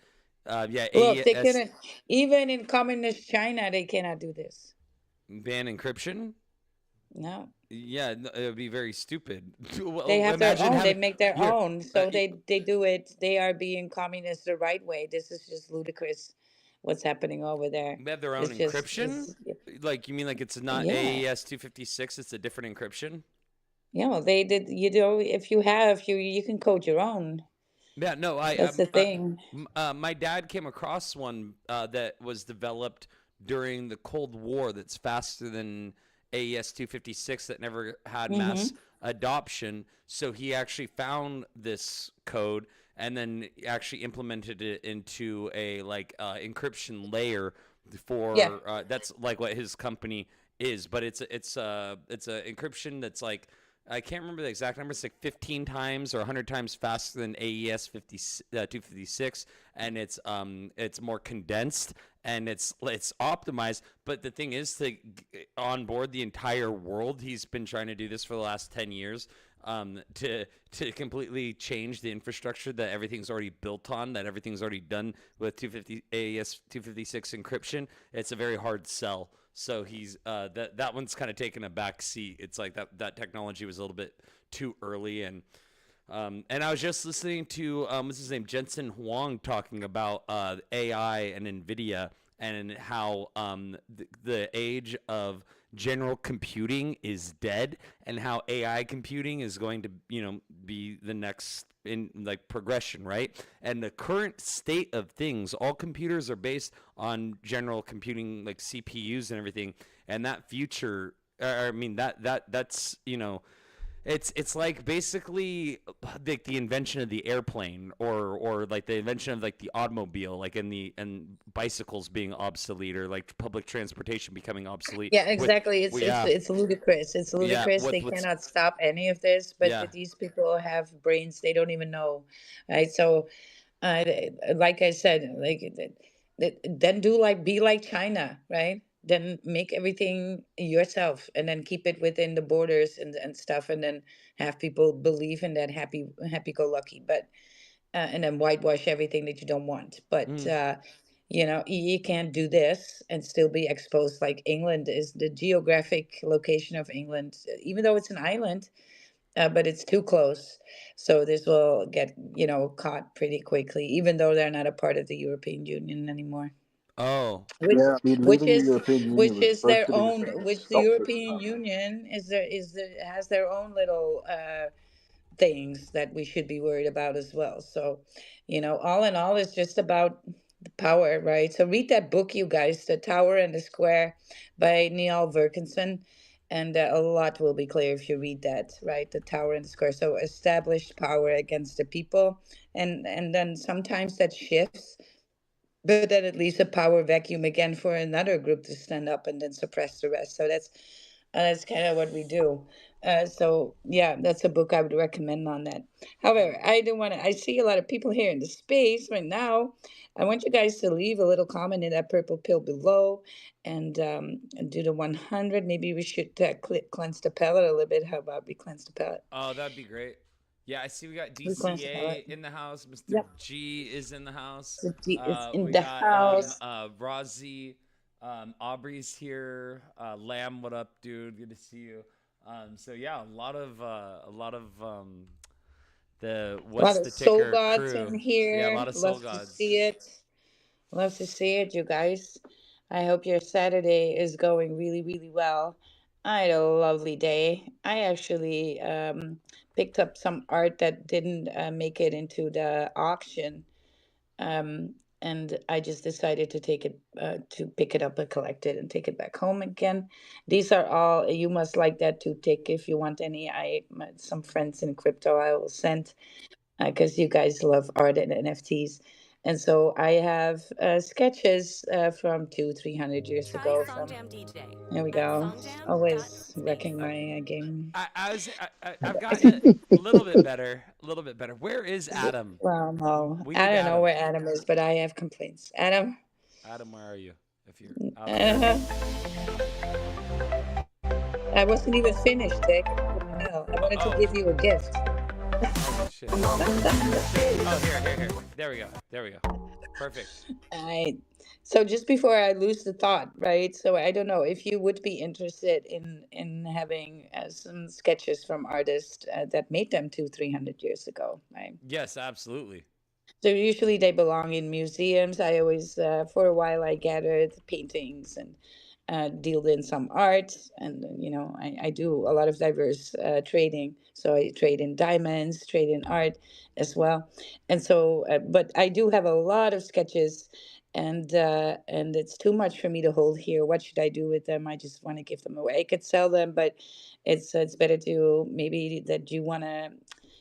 Yeah, Look, they AES couldn't even in communist China. They cannot do this. ban encryption. No. Yeah, it would be very stupid. They Well, have their imagine own. They having make their your own. uh, So they do it. They are being communist the right way. This is just ludicrous. What's happening over there? they have their own It's just encryption. is Like you mean like it's not yeah. AES 256? It's a different encryption. Yeah, well, they did. You know, if you have, you can code your own. Yeah, no, I That's the thing. my dad came across one that was developed during the Cold War that's faster than AES 256 that never had mass Mm-hmm. adoption. So he actually found this code and then actually implemented it into a like encryption layer Yeah. for that's like what his company is, but it's a encryption that's like I can't remember the exact number. It's like 15 times or 100 times faster than AES 256, and it's more condensed and it's optimized. But the thing is to onboard the entire world. He's been trying to do this for the last 10 years. To completely change the infrastructure that everything's already built on, that everything's already done with 250 AES 256 encryption. It's a very hard sell. So he's that one's kind of taken a back seat. It's like that technology was a little bit too early, and I was just listening to what's his name, Jensen Huang, talking about AI and NVIDIA and how the age of general computing is dead and how AI computing is going to be the next in like progression, right? And the current state of things, all computers are based on general computing like CPUs and everything, and that future I mean that's it's like basically like the invention of the airplane or like the invention of like the automobile like in the and bicycles being obsolete or like public transportation becoming obsolete Yeah, with exactly. well, yeah It's ludicrous. It's yeah ludicrous. with They what's cannot stop any of this, but yeah these people have brains they don't even know, right? So, like I said, like then do like be like China, right? Then make everything yourself, and then keep it within the borders and stuff, and then have people believe in that happy go lucky. But and then whitewash everything that you don't want. But mm, you can't do this and still be exposed. Like England is the geographic location of England, even though it's an island, but it's too close. So this will get caught pretty quickly, even though they're not a part of the European Union anymore. oh Which Yeah, I mean, which leaving the is European Union which was is supposed their to be the own thing that which the stopped it. European Union has their own little things that we should be worried about as well. So, all in all, it's just about the power, right? So read that book, you guys, The Tower and the Square by Neil Verkinson. And a lot will be clear if you read that, right? The Tower and the Square. So established power against the people. And then sometimes that shifts, but then it leaves a power vacuum again for another group to stand up and then suppress the rest. So that's kind of what we do. So yeah, that's a book I would recommend on that. However, I don't want to. I see a lot of people here in the space right now. I want you guys to leave a little comment in that purple pill below, and do the 100. Maybe we should cleanse the palate a little bit. How about we cleanse the palate? oh that'd be great. Yeah, I see we got We cleanse the palate. DCA in the house. Mr. Yep. G is in the house. The tea is in We the got house. Rozzy, Aubrey's here. Lamb, what up, dude? Good to see you. So yeah, a lot of the A lot what's of the soul ticker gods crew. in Yeah, a here. lot of soul Love to gods. see it. Love to see it, you guys. I hope your Saturday is going really, really well. I had a lovely day. I actually picked up some art that didn't make it into the auction, and I just decided to to pick it up and collect it and take it back home again. These are all you must like that too, Tick. If you want any, some friends in crypto I will send because you guys love art and NFTs. And so I have sketches from 300 years Try ago. From Songjam DJ There we at go. Always songjam.space. wrecking my game. I've gotten it a little bit better, a little bit better. Where is Adam? Well, no, We I need don't know Adam. where Adam is, but I have complaints. Adam, Adam, where are you? If you're out there. uh, I wasn't even finished, Dick. What the hell? I wanted to Oh, give you a gift. oh shit. Shit. Oh, here. There we go. There we go. Perfect. I So just before I lose the thought, right? So I don't know if you would be interested in having some sketches from artists that made them 300 years ago, right? Yes, absolutely. So usually they belong in museums. I always, for a while, I gathered paintings and dealt in some art. And, I do a lot of diverse trading. So I trade in diamonds, trade in art as well. And so, but I do have a lot of sketches, and it's too much for me to hold here. What should I do with them? I just want to give them away. I could sell them, but it's better to maybe that you want to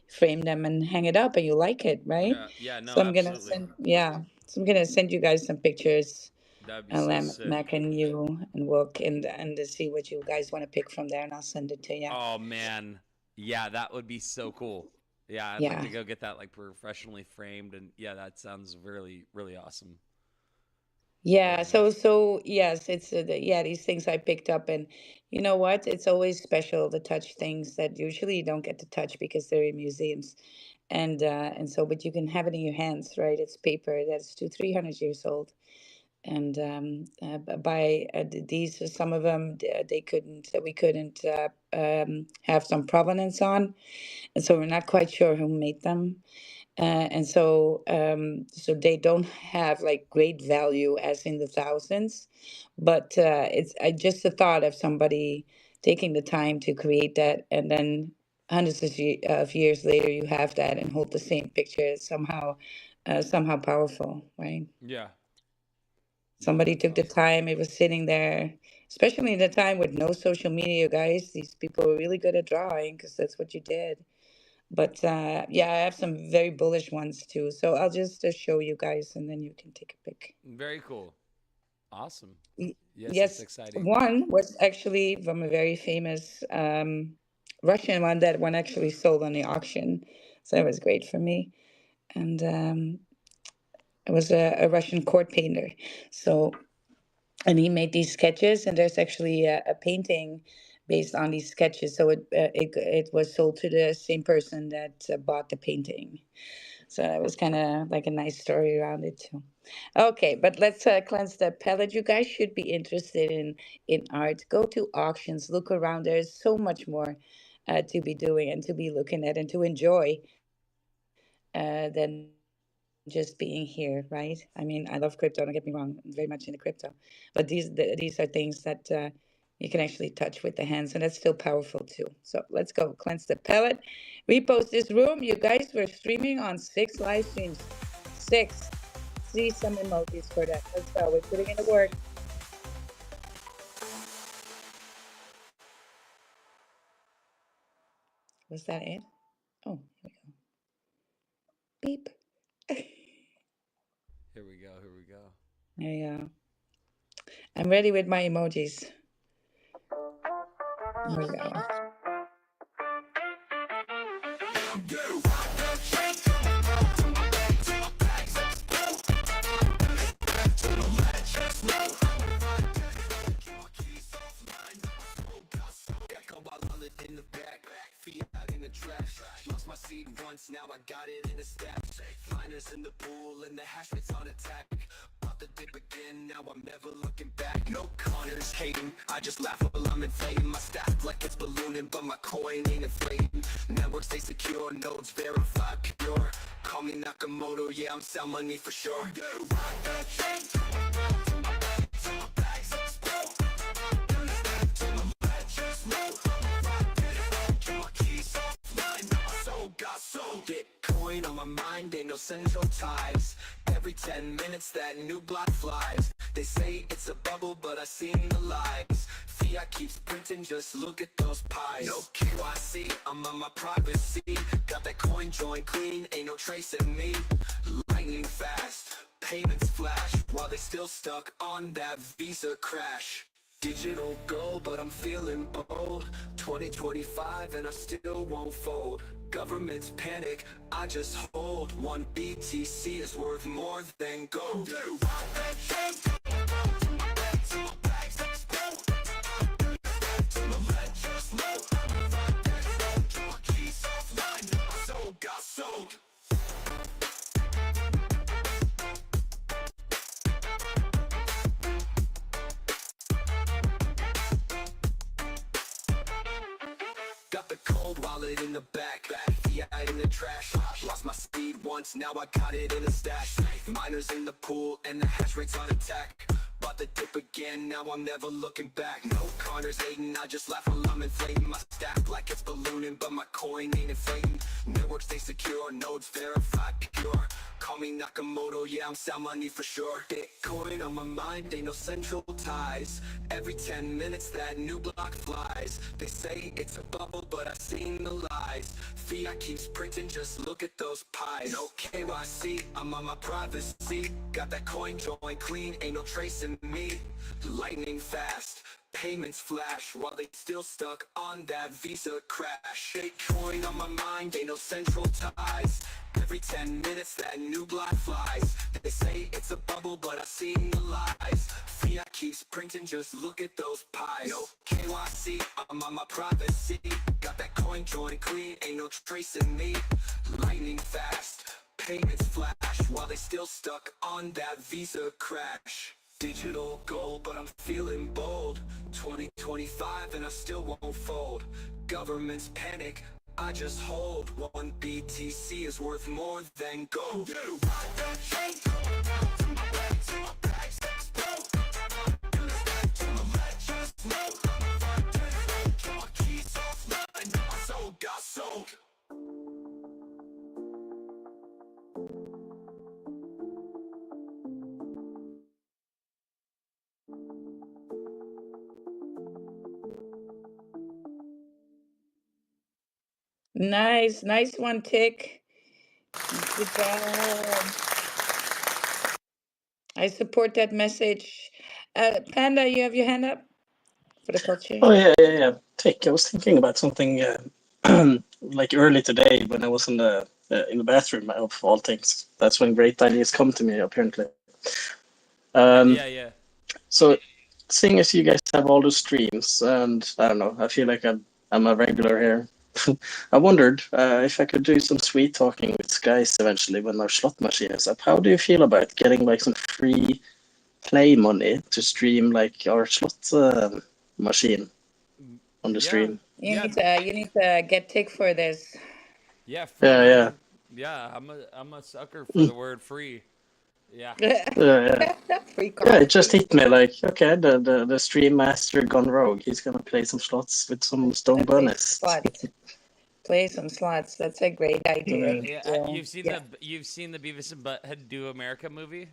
frame them and hang it up and you like it, right? Yeah, no, So I'm gonna absolutely. send, yeah. So I'm gonna send you guys some pictures, That'd be so sick. Mac and you, and look and to see what you guys want to pick from there, and I'll send it to you. Oh man. Yeah, that would be so cool. Yeah, I'd like Yeah. to go get that like professionally framed, and yeah, that sounds really, really awesome. Yeah, Very nice. so yes, it's yeah, these things I picked up, and you know what? It's always special to touch things that usually you don't get to touch because they're in museums, and so but you can have it in your hands, right? It's paper that's 300 years old, and by these some of them they couldn't we couldn't have some provenance on, and so we're not quite sure who made them, and so they don't have like great value as in the thousands, but it's just the thought of somebody taking the time to create that, and then hundreds of years later you have that and hold the same picture. It's somehow powerful, right? Yeah. Yeah, Somebody that's took the awesome. time, it was sitting there, especially in the time with no social media, guys. These people were really good at drawing because that's what you did. But yeah, I have some very bullish ones too. So I'll just show you guys and then you can take a pic. Very cool. Awesome. Y- Yes, that's Yes, exciting. one was actually from a very famous Russian one. That one actually sold on the auction. So that was great for me. And it was a Russian court painter. So and he made these sketches, and there's actually a painting based on these sketches. So it was sold to the same person that bought the painting. So that was kind of like a nice story around it too. Okay, but let's cleanse the palate. You guys should be interested in art. Go to auctions, look around. There's so much more to be doing and to be looking at and to enjoy than just being here, right? I mean, I love crypto. Don't get me wrong; I'm very much into crypto. But these are things that you can actually touch with the hands, and that's still powerful too. So let's go cleanse the palate. Repost this room. You guys were streaming on 6 live streams. 6. See some emojis for that. Let's go. We're putting in the work. Was that it? Oh, here we go. Beep. Here we go. Here we go. There you go. I'm ready with my emojis. Here we go. lightning fast. Payments flash while they still stuck on that Visa crash. Digital gold, but I'm feeling bold. 2025 and I still won't fold. Governments panic, I just hold. One BTC is worth more than gold. Got sold. Got the cold wallet in the back, fiat in the trash. Lost my speed once, now I got it in a stash. Miners in the pool and the hash rate's on attack. Bought the dip again, now I'm never looking back. No Connor's hating, I just laugh while I'm inflating my stack like it's ballooning, but my coin ain't inflating. Network stay secure, nodes verified pure. Call me Nakamoto, yeah, I'm sound money for sure. Bitcoin on my mind, ain't no central ties. Every 10 minutes that new block flies. They say it's a bubble, but I've seen the lies. Fiat keeps printing, just look at those pies. No KYC, I'm on my privacy. Got that coin join clean, ain't no tracing me. Lightning fast, payments flash while they still stuck on that Visa crash. Bitcoin on my mind, ain't no central ties. Every 10 minutes that new block flies. They say it's a bubble, but I've seen the lies. Fiat keeps printing, just look at those pies. No KYC, I'm on my privacy. Got that coin join clean, ain't no tracing me. Lightning fast, payments flash while they still stuck on that Visa crash. Digital gold, but I'm feeling bold. 2025 and I still won't fold. Governments panic, I just hold. One BTC is worth more than gold. Got sold. Nice one, Tick. Good job. I support that message. Panda, you have your hand up for the culture. Oh yeah. Tick. I was thinking about something like early today when I was in the bathroom of all things. That's when great ideas come to me, apparently. Yeah. So, seeing as you guys have all the streams, and I don't know, I feel like I'm a regular here. I wondered if I could do some sweet talking with guys eventually when our slot machine is up. How do you feel about getting like some free play money to stream like our slot machine on the Yeah. stream? You need to get Tick for this. Yeah, free Yeah. money. Yeah, I'm a sucker for the word free. Yeah. Yeah. Free Yeah, coffee. it just hit me like, okay, the stream master gone rogue. He's gonna play some slots with some stone bunnies. Play some slots. That's a great idea. Yeah, So, you've seen the Beavis and Butthead Do America movie?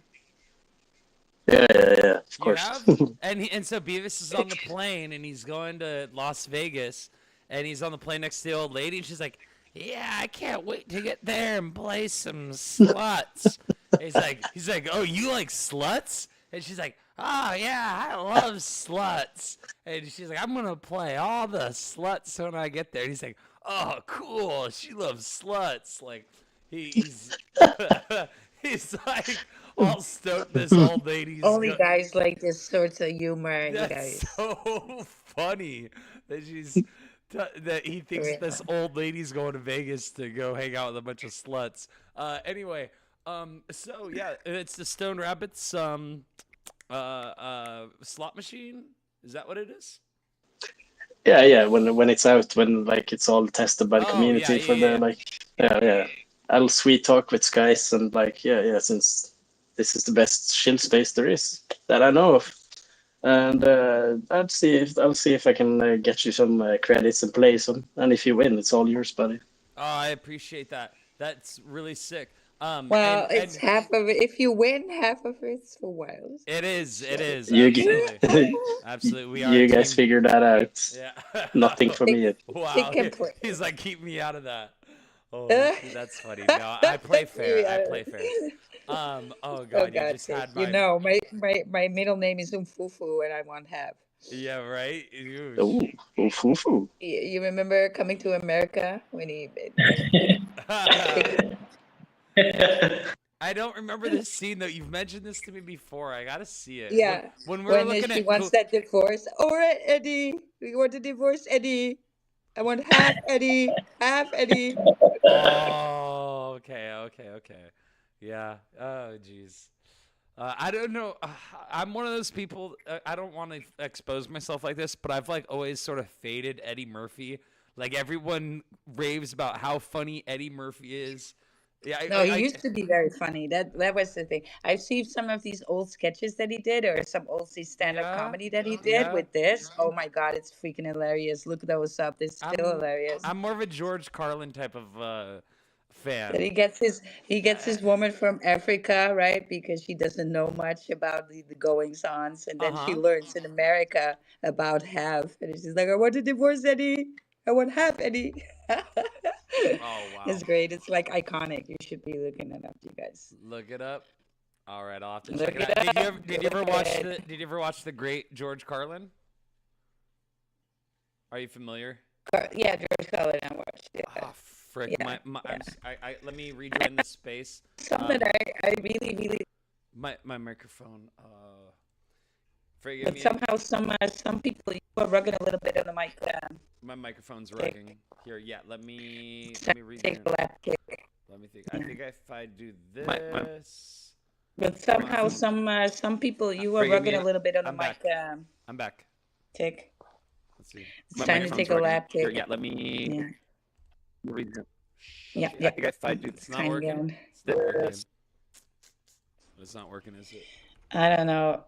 Yeah, of You course. have? And so Beavis is on the plane and he's going to Las Vegas and he's on the plane next to the old lady and she's like, "Yeah, I can't wait to get there and play some sluts." He's like, "Oh, you like sluts?" And she's like, "Oh yeah, I love sluts." And she's like, "I'm gonna play all the sluts when I get there." And he's like, "Oh, cool. She loves sluts." Like he's he's like all stoked. This old lady's only guys like this sorts of humor, you That's guys. so funny that that he thinks Yeah. this old lady's going to Vegas to go hang out with a bunch of sluts. Anyway, so yeah, it's the Stone Rapids slot machine. Is that what it is? Yeah. When it's out, when like it's all tested by the community for the yeah. like, yeah. I'll sweet talk with guys and like, yeah. Since this is the best chill space there is that I know of, and I'll see if I can get you some credits and play some. And if you win, it's all yours, buddy. Oh, I appreciate that. That's really sick. Well, it's and half of it. If you win, half of it's for Wild. it is You absolutely. We are you a guys team. figure that out. Yeah. Nothing for me. Wow. Tick and play. He's like, keep me out of that. Oh, that's funny. No, I play fair. I play fair. Oh Oh God, you God, just Tic. had You my. know, my middle name is Umfufu, and I want half. Yeah, right. Oosh. Oh, ooh, foo, foo. You remember Coming to America when he picked? I don't remember this scene though. You've mentioned this to me before. I gotta see it. When Yeah, when we were when looking she at wants that divorce. All right, Eddie, we want a divorce, Eddie. I want half, Eddie, half, Eddie. Oh, okay, okay, okay. Yeah. Oh, jeez. I don't know. I'm one of those people. I don't want to expose myself like this, but I've like always sort of faded Eddie Murphy. Like everyone raves about how funny Eddie Murphy is. Yeah, No, he used to be very funny. That was the thing. I've seen some of these old sketches that he did, or some old stand-up yeah, comedy that he did yeah. with this. Oh my God, it's freaking hilarious! Look those up. It's still I'm hilarious. I'm more of a George Carlin type of That fan. he gets his woman from Africa, right? Because she doesn't know much about the goings ons, and Uh then she huh. learns in America about half, and she's like, "I want a divorce, Eddie. I want half, Eddie." Oh wow. It's great. It's like iconic. You should be looking it up, you guys. Look it up. All right, I'll have to check Look it it out. up. Did you ever Look watch it. the great George Carlin? Are you familiar? Yeah, George Carlin. I watched. Yeah, Ah, frick. yeah, yeah. Let me rejoin the space. Some that I really, really. My microphone. Forgive But me. somehow, some people you are rugging a little bit on the mic. My microphone's Tick. rugging. Here, yeah. It's Let time me to take rejoin. a lap kick. Let me think. I Yeah. think if I do this. But Come somehow, on. some people you are Forgive rugging me. a little bit on the I'm mic. back. I'm back. Tick. Let's see. It's time to take a lap Here, kick. yeah. Let me. Yeah, yeah, I yeah. think if I do, it's not Trying working. again. It's not working. It's not working, is it? I don't know,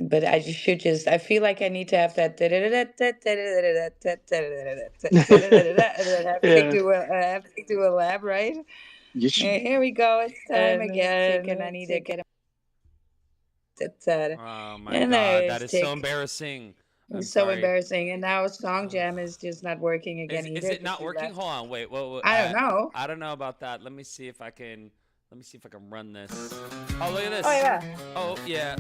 but I should just. I feel like I need to have that, and then have Tick Yeah, do a lab, right? you should. Here we go. It's time again, and I need to get him. Oh my And there God, it that is, is so Tick. embarrassing. I'm It's so sorry. embarrassing. And now Song Jam is just not working again Is either it because not you working? left. Hold on, wait. Well, I don't know. I don't know about that. Let me see if I can. Let me see if I can run this. Oh, look at Oh this. yeah. Oh yeah.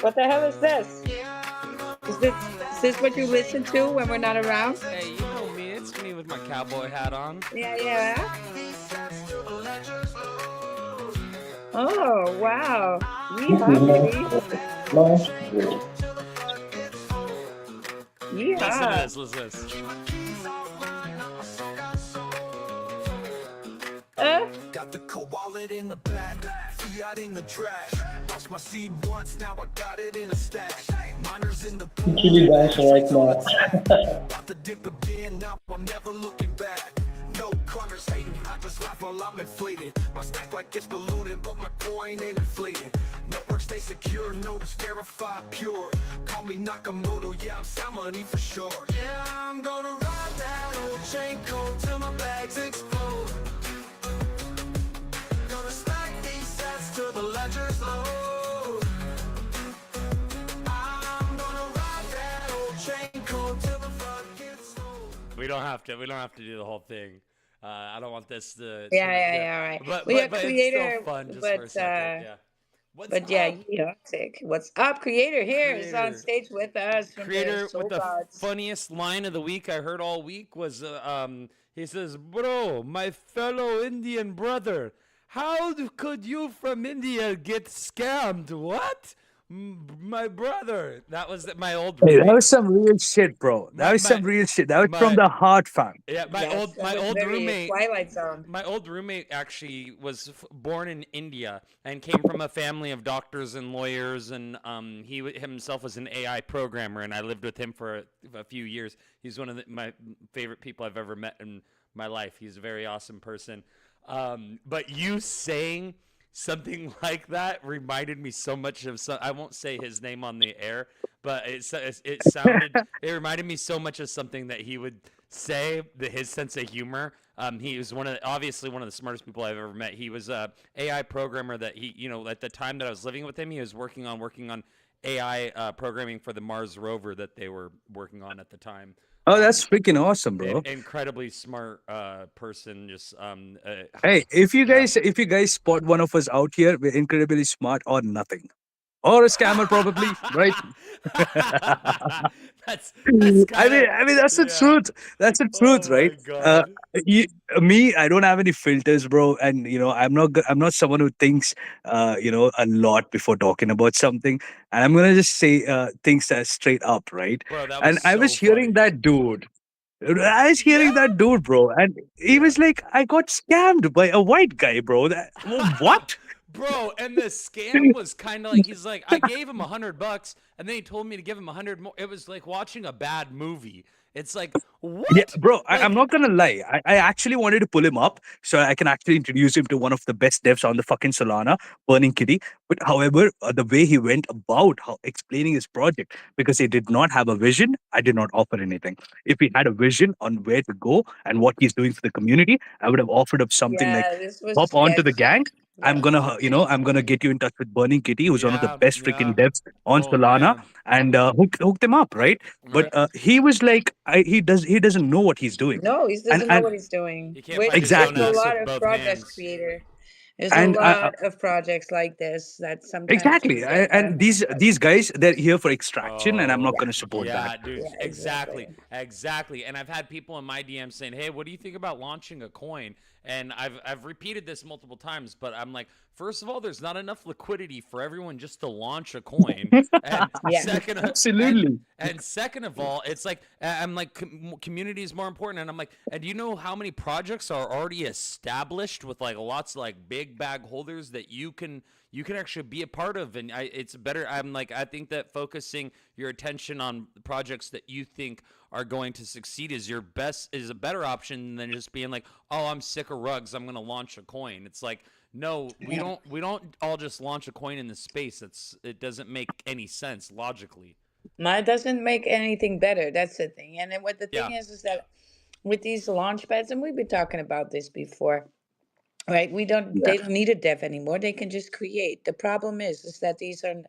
What the hell is this? Is this what you listen to when we're not around? Hey, you know me. It's me with my cowboy hat on. Yeah, yeah. Oh wow. Yeehaw, baby. Listen to Yeehaw. this. Listen to this. Got the cold wallet in the back, fiat in the trash. Lost my seed once, now I got it in a stash. Miners in the pool, Actually dancing right on now. attack. About to dip again, now I'm never looking back. No corners hating, I just laugh while I'm inflated. My stack like it's ballooning, but my coin ain't inflated. Network stay secure, notes verified pure. Call me Nakamoto, yeah, I'm sound money for sure. Yeah, I'm gonna ride that old chain coat till my bags explode. Gonna stack these sets till the ledger's low. I'm gonna ride that old chain coat till the front gets low. We don't have to. We don't have to do the whole thing. I don't want this to. Yeah, yeah, yeah. All right. But We are but it's still creator, fun just for a second. Yeah. What's but yeah, up, yeehaw, Tick. What's up, creator? Here is on creator? stage with us from the Creator with Soul the Gods. funniest line of the week I heard all week was he says, "Bro, my fellow Indian brother, could you from India get scammed? What? My brother." That was my old Hey, that roommate. was some real shit, bro. That My was my some real shit. That was from my the heart, fam. yeah, That my was old very roommate. Twilight Zone. My old roommate actually was born in India and came from a family of doctors and lawyers, and himself was an AI programmer, and I lived with him for a few years. He's one of my favorite people I've ever met in my life. He's a very awesome person. But you saying something like that reminded me so much of I won't say his name on the air, but it reminded me so much of something that he would say. His sense of humor. He was obviously one of the smartest people I've ever met. He was a AI programmer that at the time that I was living with him, he was working on AI programming for the Mars rover that they were working on at the time. Oh, that's freaking awesome, bro. Incredibly smart person. Just Hey, yeah. if you guys spot one of us out here, we're incredibly smart or nothing. Or a scammer probably, right? That's kind of I mean, that's the yeah. truth. That's the truth, Oh right? my Uh, god. you, me, I don't have any filters, bro, and I'm not someone who thinks, a lot before talking about something, and I'm gonna just say things that straight up, right? Bro, that was And I so was hearing funny. that dude. I was Yeah. hearing that dude, bro, and he Yeah. was like, "I got scammed by a white guy, bro." What? Bro, and the scam was kind of like he's like I gave him $100 and then he told me to give him 100 more. It was like watching a bad movie. It's like Yeah, what? bro, I'm Like not gonna lie. I actually wanted to pull him up so I can actually introduce him to one of the best devs on the fucking Solana, Burning Kitty. But however, the way he went about how explaining his project, because he did not have a vision, I did not offer anything. If he had a vision on where to go and what he's doing for the community, I would have offered up something like, Yeah, this was hop on to the sketch. gang. Yeah. I'm gonna get you in touch with Burning Kitty, who's one of the yeah, best freaking yeah. devs on Oh Solana, man. and hook them up, right? But Right. he was like, he doesn't know what he's doing, No, he and doesn't know what he's doing. He can't Which find his there's own a exactly, ass lot with of both projects hands. creator. There's a and lot of projects like this that sometimes exactly, just get and done. these guys, they're here for extraction, and I'm not Oh, going Yeah, to support that. yeah, dude. yeah, Exactly. exactly. Exactly. And I've had people in my DM saying, "Hey, what do you think about launching a coin?" And I've repeated this multiple times, but I'm like, first of all, there's not enough liquidity for everyone just to launch a coin. And Yeah. Absolutely. and second of all, it's like I'm like community is more important, and I'm like, and do you know how many projects are already established with like lots of like big bag holders that you can actually be a part of, and it's better. I'm like, I think that focusing your attention on projects that you think are going to succeed is a better option than just being like, oh, I'm sick of rugs, I'm gonna launch a coin. It's like, no, Yeah. we don't all just launch a coin in this space. It doesn't make any sense logically. Mine doesn't make anything better. That's the thing. And then what the thing Yeah. is that with these launch pads, and we've been talking about this before, right? Yeah. They don't need a dev anymore. They can just create. The problem is that these are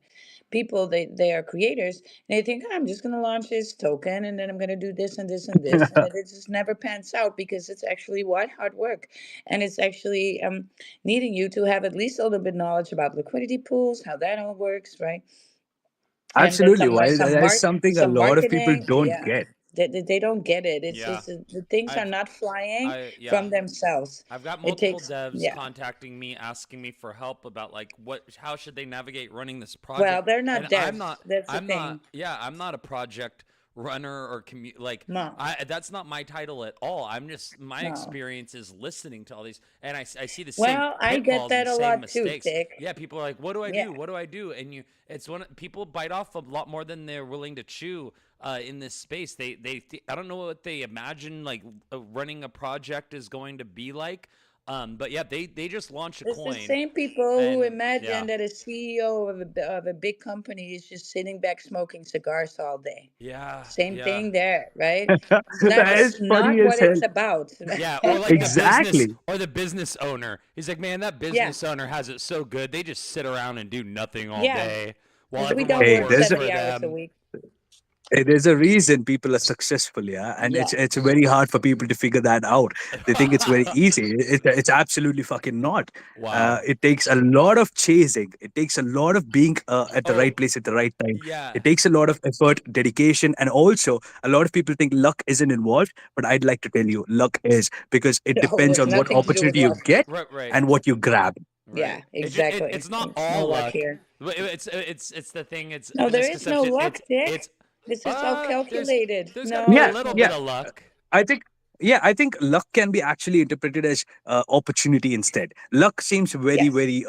people, they are creators, and they think, "Oh, I'm just going to launch this token and then I'm going to do this and this and this." And it just never pans out because it's actually what hard work. And it's actually needing you to have at least a little bit knowledge about liquidity pools, how that all works, right? And then Absolutely. Why? That is something a some lot of people marketing. don't Yeah, get. they don't get it. It's Yeah. just the things are I've not flying I yeah. from themselves. I've got It multiple takes, devs yeah. contacting me asking me for help about like how should they navigate running this Well, project. they're not And devs. That's the I'm not thing. yeah, I'm not a project runner or like No, I that's not my title at all. I'm just my no. experience is listening to all these, and I see the same Well, I get pitfalls and that a same lot too, mistakes. Tick. Yeah, people are like, "What do I Yeah. do? What do I do?" And it's one people bite off a lot more than they're willing to chew in this space. I don't know what they imagine like running a project is going to be like. But yeah, they just launch a It's the coin, same people who and yeah, imagine that a CEO of a big company is just sitting back smoking cigars all day. yeah, Same yeah. thing there, right? That That's is funny not as what hell. it's about. Yeah, or like Exactly. the business owner. He's like, man, that Yeah, business owner has it so good. They just sit around and do nothing all yeah. day while We don't everyone Hey, work works there's a, 70 hours a for week. there's a reason people are successful, yeah, and Yeah. it's very hard for people to figure that out. They think it's very them. easy. It's absolutely fucking not. Wow. It takes a lot of chasing. It takes a lot of being at the right Oh, place at the right time. yeah. It takes a lot of effort, dedication, and also a lot of people think luck isn't involved. But I'd like to tell you, luck is, because it No, depends there's on what nothing to do with opportunity you luck. get Right, right. and what you grab. Right. Yeah, exactly. It's not There's no all luck luck. here. But it's the thing. It's No, the there is no misconception. luck, Dick. It's This is all calculated. there's got to be a Yeah, little No. bit yeah. of luck. I think I think luck can be actually interpreted as opportunity instead. Luck seems very Yes. very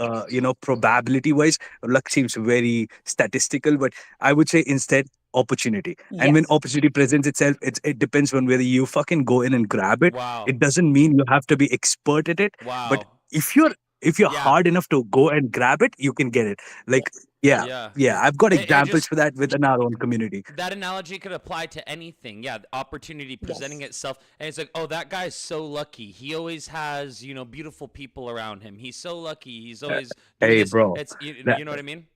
probability wise. Luck seems very statistical, but I would say instead opportunity. And when Yes. opportunity presents itself, it depends on whether you fucking go in and grab it. Wow. It doesn't mean you have to be expert at it, but Wow. if you're Yeah. hard enough to go and grab it, you can get it. Like, Yes. yeah, Yeah. yeah, I've got It examples just for that within our own community. that analogy could apply to anything. Yeah, the opportunity presenting Yes. itself, and it's like, oh, that guy's so lucky. He always has, beautiful people around him. He's so lucky. He's always doing Hey, this. bro. It's you know what I mean?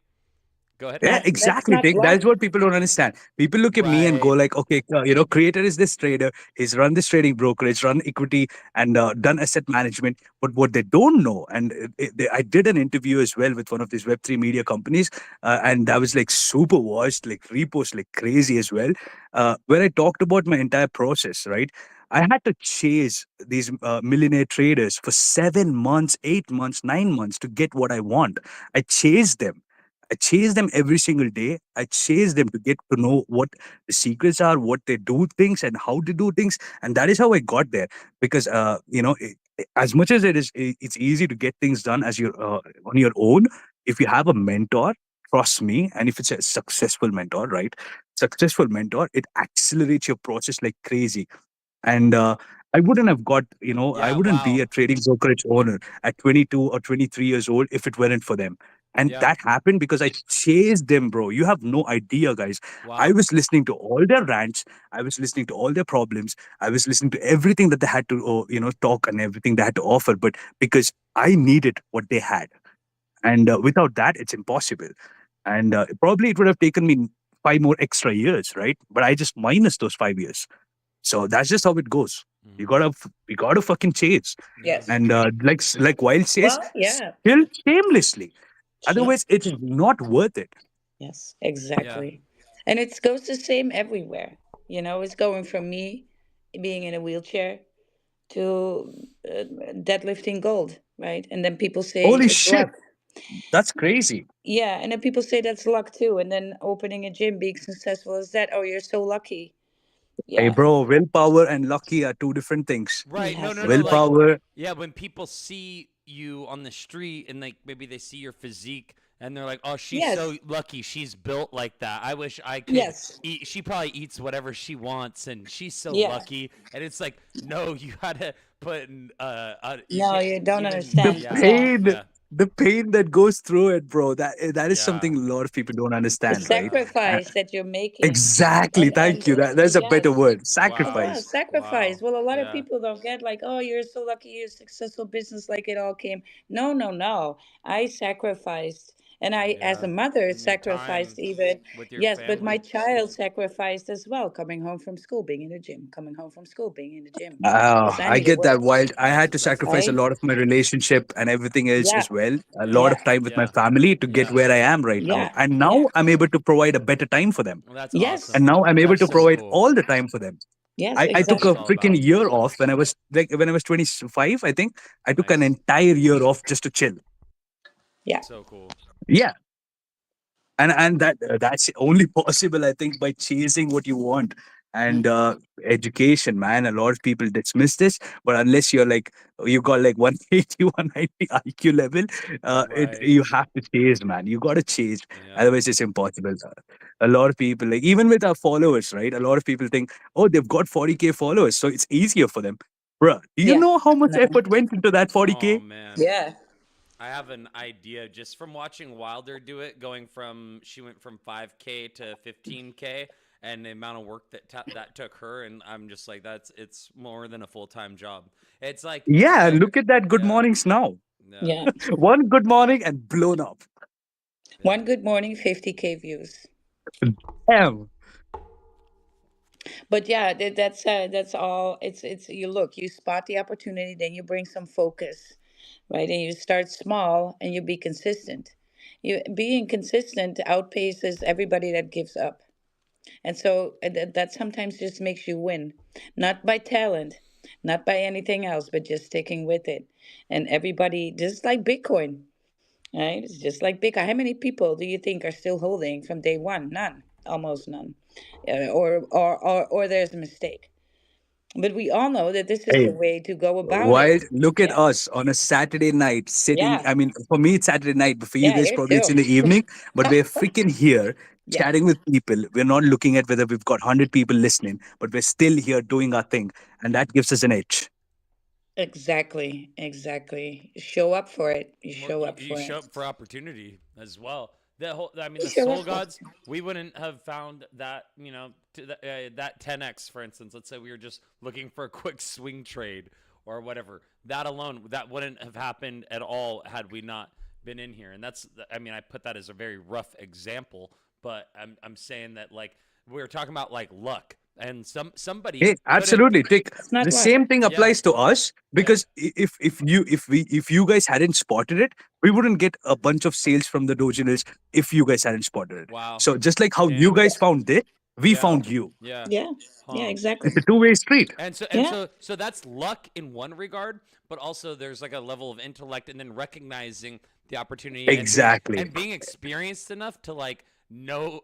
Go ahead. Yeah, That's exactly. not Dick. That's luck. what people don't understand. People look at me and go Right. like, okay, creator is this trader. He's run this trading brokerage, run equity, and done asset management. But what they don't know, and I did an interview as well with one of these Web3 media companies, and that was like super watched, like repost like crazy as well, where I talked about my entire process, right? I had to chase these millionaire traders for 7 months, 8 months, 9 months to get what I want. I chased them. I chase them every single day. I chase them to get to know what the secrets are, what they do things, and how they do things. And that is how I got there. Because as much as it's easy to get things done as you're on your own. If you have a mentor, trust me, and if it's a successful mentor, right? Successful mentor, it accelerates your process like crazy. And I wouldn't have got, I Yeah. wouldn't be Wow. a trading brokerage owner at 22 or 23 years old if it weren't for them. And Yeah. that happened because I chased them, bro. You have no idea, guys. I Wow. was listening to all their rants. I was listening to all their problems. I was listening to everything that they had to, talk and everything they had to offer. But because I needed what they had. And without that, it's impossible. And probably it would have taken me 5 more extra years, right? But I just minus those 5 years. So that's just how it goes. You Hmm. gotta fucking chase, Yeah. Yes. and like Wild says, Well, yeah. kill shamelessly. Yeah. Otherwise, it's not worth it. Yes, Yeah. exactly. And it goes the same everywhere. It's going from me being in a wheelchair to deadlifting gold, right? And then people say Holy it's shit, luck. that's crazy. Yeah, and then people say that's luck too. And then opening a gym, being successful is that, oh, you're so lucky. Hey, Yeah. bro, willpower and lucky are two different things. Right. No, Yes, no, no. Like, exactly. Willpower, yeah, when people see you on the street and like maybe they see your physique and they're like, "Oh, she's so Yes. lucky. She's built like that. I wish I could Yes. eat. She probably eats whatever she wants and she's so Yeah. lucky." And it's like, "No, you got to put in you No, can't you don't even the understand. yeah. Yeah. pain, Yeah. the pain that goes through it, bro. That is Yeah. something a lot of people don't The understand, right? Yeah. Uh, sacrifice that you're making. exactly. And Thank you. There's a better yes. word. Well, Wow. Sacrifice. sacrifice. Wow. Well, a lot of Yeah. people don't get like, oh, you're so lucky, you're a successful business, like it all came. No, no, no. I sacrificed, and I, as Yeah. a mother, And your time sacrificed even. with your Yes, but my family. child sacrificed as well, coming home from school, being in the gym, coming home from school, being in the gym, because I I need to get that work, wild. I had to That's sacrifice a right? lot of my relationship and everything else Yeah, as well. A lot yeah. of yeah, time with my Yeah. family to get Yeah. where I am right now. yeah, And yeah. now I'm able to provide a better time for them. Well, that's Yes, awesome. And now I'm able That's to so provide cool. all the time for them. yes, I That's took what a it's exactly. all freaking about. year off when I was 25, I think. I took an Nice. entire year off just to chill. Yeah, So cool. Yeah. And that's only possible, I think, by chasing what you want. And mm, education, man, a lot of people dismiss this, but unless you're like you got like 180 190 IQ level, Right. you have to chase, man. You got to chase, Yeah. otherwise it's impossible. A lot of people, like even with our followers, right? A lot of people think, oh, they've got 40K followers, so it's easier for them. Bruh, do you yeah, know how much no, effort went into that Oh 40K? man. yeah, I have an idea just from watching Wilder do it, going from she went from 5K to 15K, and the amount of work that took her, and I'm just like, it's more than a full-time job. It's Yeah, like look at that good yeah, mornings now. yeah, yeah. One good morning and blown up. One yeah. good morning, 50K views. Damn. But yeah, that's all. It's you look, you spot the opportunity, then you bring some focus, right? And you start small and you be consistent. You being consistent outpaces everybody that gives up. And so that sometimes just makes you win, not by talent, not by anything else, but just sticking with it. And everybody, just like Bitcoin, right? It's just like Bitcoin. How many people do you think are still holding from day one? None, almost none. Or there's a mistake. But we all know that this is Hey, the way to go about it. Wild, look at Yeah. us on a Saturday night sitting. Yeah. I mean, for me, it's Saturday night, but for you Yeah, guys, here probably it's too. in the evening. But we're freaking here Yeah. chatting with people. We're not looking at whether we've got 100 people listening, but we're still here doing our thing. And that gives us an edge. Exactly. Exactly. You show up for it. You Well, show up you for show it. up for opportunity as well. I mean, You the show up soul for gods. We wouldn't have found that, that 10x, for instance. Let's say we were just looking for a quick swing trade or whatever. That alone, that wouldn't have happened at all had we not been in here, and I mean, I put that as a very rough example, but I'm saying that like we were talking about like luck, and somebody Hey, could have, absolutely. Take It's the not luck. same thing yeah, applies to us yeah, because if you guys hadn't spotted it, we wouldn't get a bunch of sales from the Dojinals if you guys hadn't spotted it. wow, So just like how you damn, guys found it, we yeah, found you. yeah, Yeah. Yeah, huh. exactly. It's a two-way street. Yeah. So that's luck in one regard, but also there's like a level of intellect and then recognizing the opportunity Exactly. and being experienced enough to like know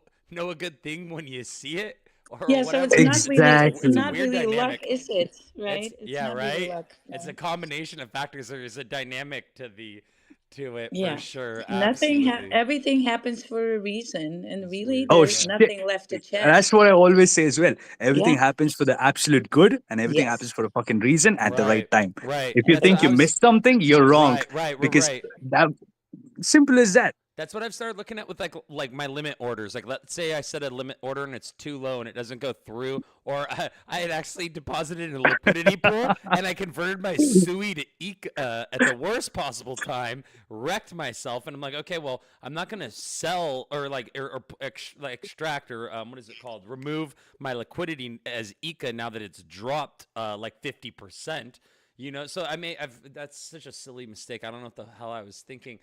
a good thing when you see it or Yeah, so whatever. It's Exactly. a not weird really luck, dynamic. is it? It's Right? It's yeah, not really right. luck. It's a No. combination of factors. There is a dynamic to it for Yeah. sure. Absolutely. Everything happens for a reason, and It's really weird. Oh there's Yeah. shit. nothing left to That's chance. what I always say as well. Everything Yeah. happens for the absolute good and everything Yes. happens for a fucking reason at the right Right. time. Right. If you That's what think I you Exactly. was. missed something, you're wrong because Right. that simple as that. That's what I've started looking at with like my limit orders. Like let's say I set a limit order and it's too low and it doesn't go through, or I had actually deposited in a liquidity pool and I converted my SUI to EK at the worst possible time, wrecked myself, and I'm like, okay, well, I'm not gonna sell or like extract or what is it called? Remove my liquidity as EKA now that it's dropped like 50%. So that's such a silly mistake. I don't know what the hell I was thinking,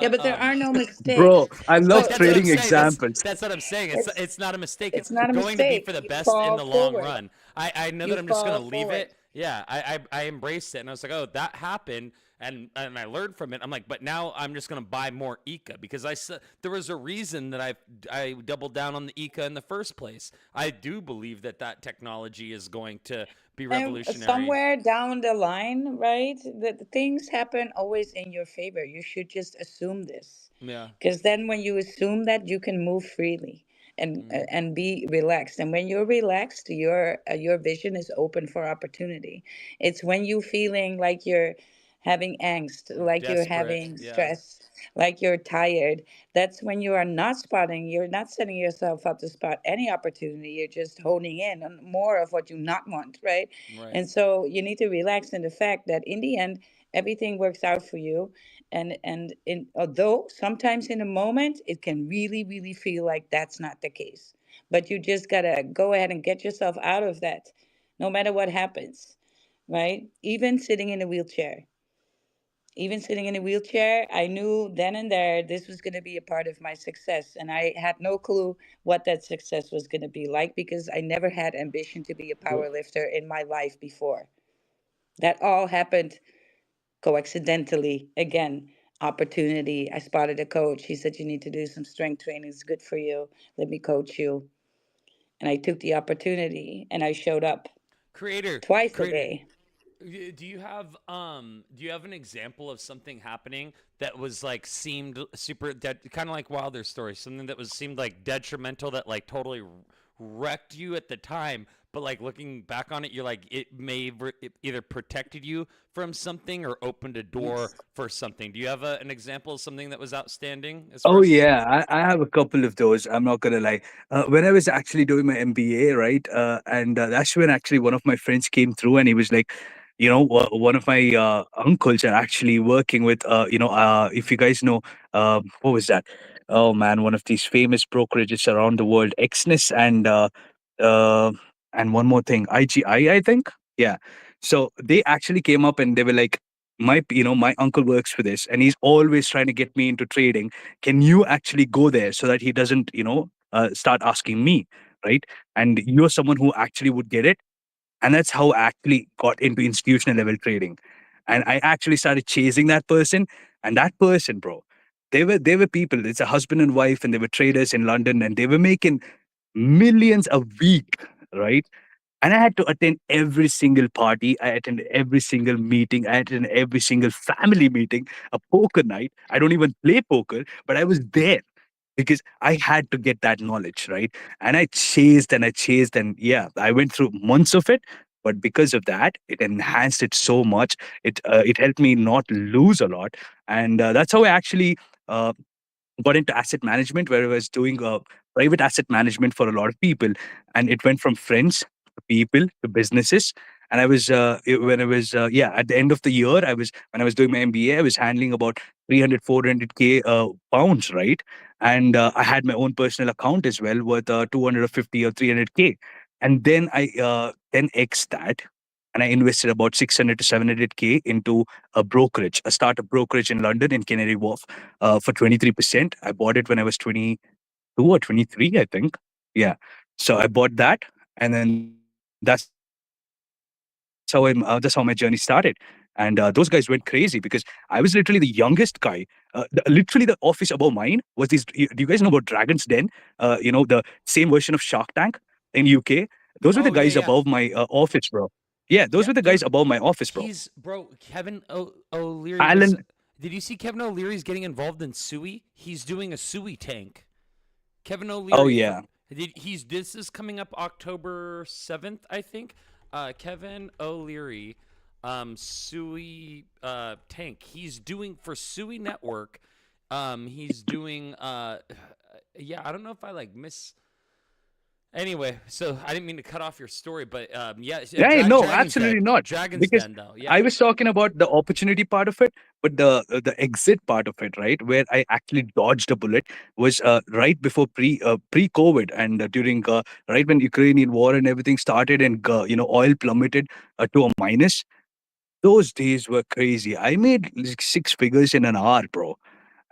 Yeah, but but there are no mistakes. Bro, I but love So that's what I'm trading saying. examples. That's what I'm saying. It's it's it's not a mistake. it's It's not a going to be mistake. for the You best in fall the long forward. run. I know You that I'm just gonna fall leave forward. it. Yeah, I embraced it and I was like, oh, that happened, and I learned from it. I'm like, but now I'm just gonna buy more ICA because there was a reason that I doubled down on the ICA in the first place. I do believe that technology is going to be And revolutionary. somewhere down the line, right, the things happen always in your favor. You should just assume this. Yeah. Because then when you assume that, you can move freely Mm, and be relaxed. And when you're relaxed, your vision is open for opportunity. It's when you feeling like you're having angst, like you're desperate. having Yeah. stress, like you're tired. That's when you are not spotting, you're not setting yourself up to spot any opportunity. You're just honing in on more of what you not want, right? Right. And so you need to relax in the fact that in the end, everything works out for you. And although sometimes in a moment it can really feel like that's not the case, but you just gotta go ahead and get yourself out of that, no matter what happens, right? Even sitting in a wheelchair, I knew then and there this was going to be a part of my success. And I had no clue what that success was going to be like because I never had ambition to be a power lifter in my life before. That all happened coincidentally. Again, opportunity. I spotted a coach. He said, "You need to do some strength training. It's good for you. Let me coach you." And I took the opportunity and I showed up Creator, twice a creator. day. Do you have an example of something happening that was like seemed super dead, kind of like Wilder's story, something that was seemed like detrimental that like totally wrecked you at the time, but like looking back on it, you're like it either protected you from something or opened a door Yes. for something. Do you have an example of something that was outstanding as far Oh as yeah, I have a couple of those. I'm not gonna lie. When I was actually doing my MBA, right, and that's when actually one of my friends came through, and he was like, one of my uncles are actually working with, if you guys know, what was that? Oh man, one of these famous brokerages around the world, Exness, uh, and one more thing, I think. Yeah. So they actually came up and they were like, my uncle works for this and he's always trying to get me into trading. Can you actually go there so that he doesn't start asking me, right? And you're someone who actually would get it. And that's how I actually got into institutional level trading. And I actually started chasing that person. And that person, bro, they were people, it's a husband and wife, and they were traders in London, and they were making millions a week, right? And I had to attend every single party. I attended every single meeting. I attended every single family meeting, a poker night. I don't even play poker, but I was there because I had to get that knowledge, right? And I chased, and yeah, I went through months of it. But because of that, it enhanced it so much. It helped me not lose a lot, and that's how I actually uh, got into asset management, where I was doing private asset management for a lot of people. And it went from friends to people to businesses. And I was when I was yeah, at the end of the year, I was when I was doing my MBA, I was handling about 300 400K pounds, right? And I had my own personal account as well worth 250 or 300K. And then I 10x that, and I invested about 600 to 700K into a brokerage, a startup brokerage in London in Canary Wharf, for 23%. I bought it when I was 22 or 23, I think. Yeah. So I bought that, and then that's how my journey started. And those guys went crazy because I was literally the youngest guy. Literally, the office above mine was these. Do you guys know about Dragon's Den? The same version of Shark Tank in UK. Those were the guys Oh yeah, above yeah, my office, bro. Yeah, those were yeah, the guys dude. above my office, bro. Kevin O'Leary was. Alan. Did you see Kevin O'Leary's getting involved in Sui? He's doing a Sui tank. Kevin Oh O'Leary for yeah. he's this is coming up October 7th, I think. Kevin O'Leary, Sui tank. He's doing for Sui Network. He's doing yeah, I don't know if I like miss. Anyway, so I didn't mean to cut off your story, but yeah, Yeah, no, Dragon's absolutely Den. not. Dragon's Because Den, though. I Yeah. was talking about the opportunity part of it, but the exit part of it, right, where I actually dodged a bullet, was right before pre COVID, and during right when Ukrainian war and everything started, and oil plummeted to a minus. Those days were crazy. I made like six figures in an hour, bro.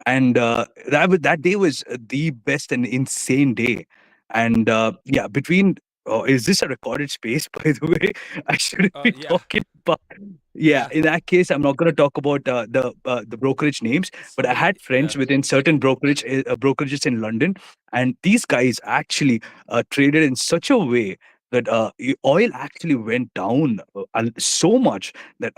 And that day was the best and insane day. And yeah, between is this a recorded space, by the way? I shouldn't be Yeah. talking about. Yeah, Yeah. in that case, I'm not going to talk about the brokerage names, but I Somebody. had friends Yeah. within certain brokerages in London, and these guys actually traded in such a way that oil actually went down so much that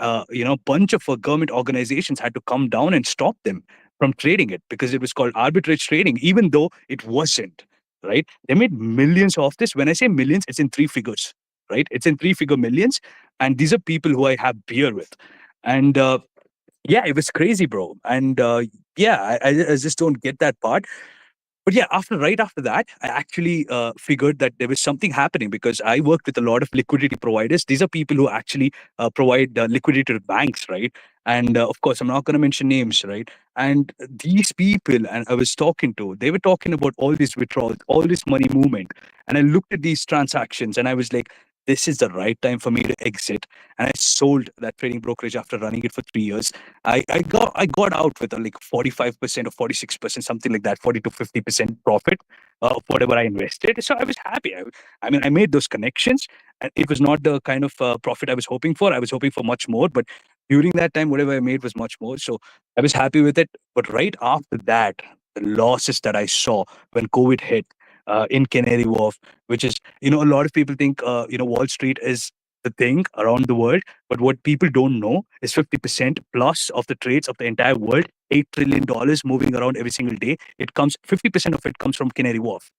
bunch of government organizations had to come down and stop them from trading it because it was called arbitrage trading, even though it wasn't. Right? They made millions of this. When I say millions, it's in three figures. Right? It's in three-figure millions, and these are people who I have beer with, and yeah, it was crazy, bro. And yeah, I just don't get that part. But yeah, right after that, I actually figured that there was something happening because I worked with a lot of liquidity providers. These are people who actually provide liquidity to banks, right? And of course, I'm not going to mention names, right? And these people, and I was talking to, they were talking about all these withdrawals, all this money movement, and I looked at these transactions, and I was like, this is the right time for me to exit. And I sold that trading brokerage after running it for 3 years. I got out with like 45% or 46%, something like that, 40 to 50% profit of whatever I invested. So I was happy. I mean, I made those connections, and it was not the kind of profit I was hoping for. I was hoping for much more, but during that time, whatever I made was much more. So I was happy with it. But right after that, the losses that I saw when COVID hit in Canary Wharf, which is, a lot of people think, Wall Street is the thing around the world. But what people don't know is 50% plus of the trades of the entire world, $8 trillion moving around every single day. 50% of it comes from Canary Wharf.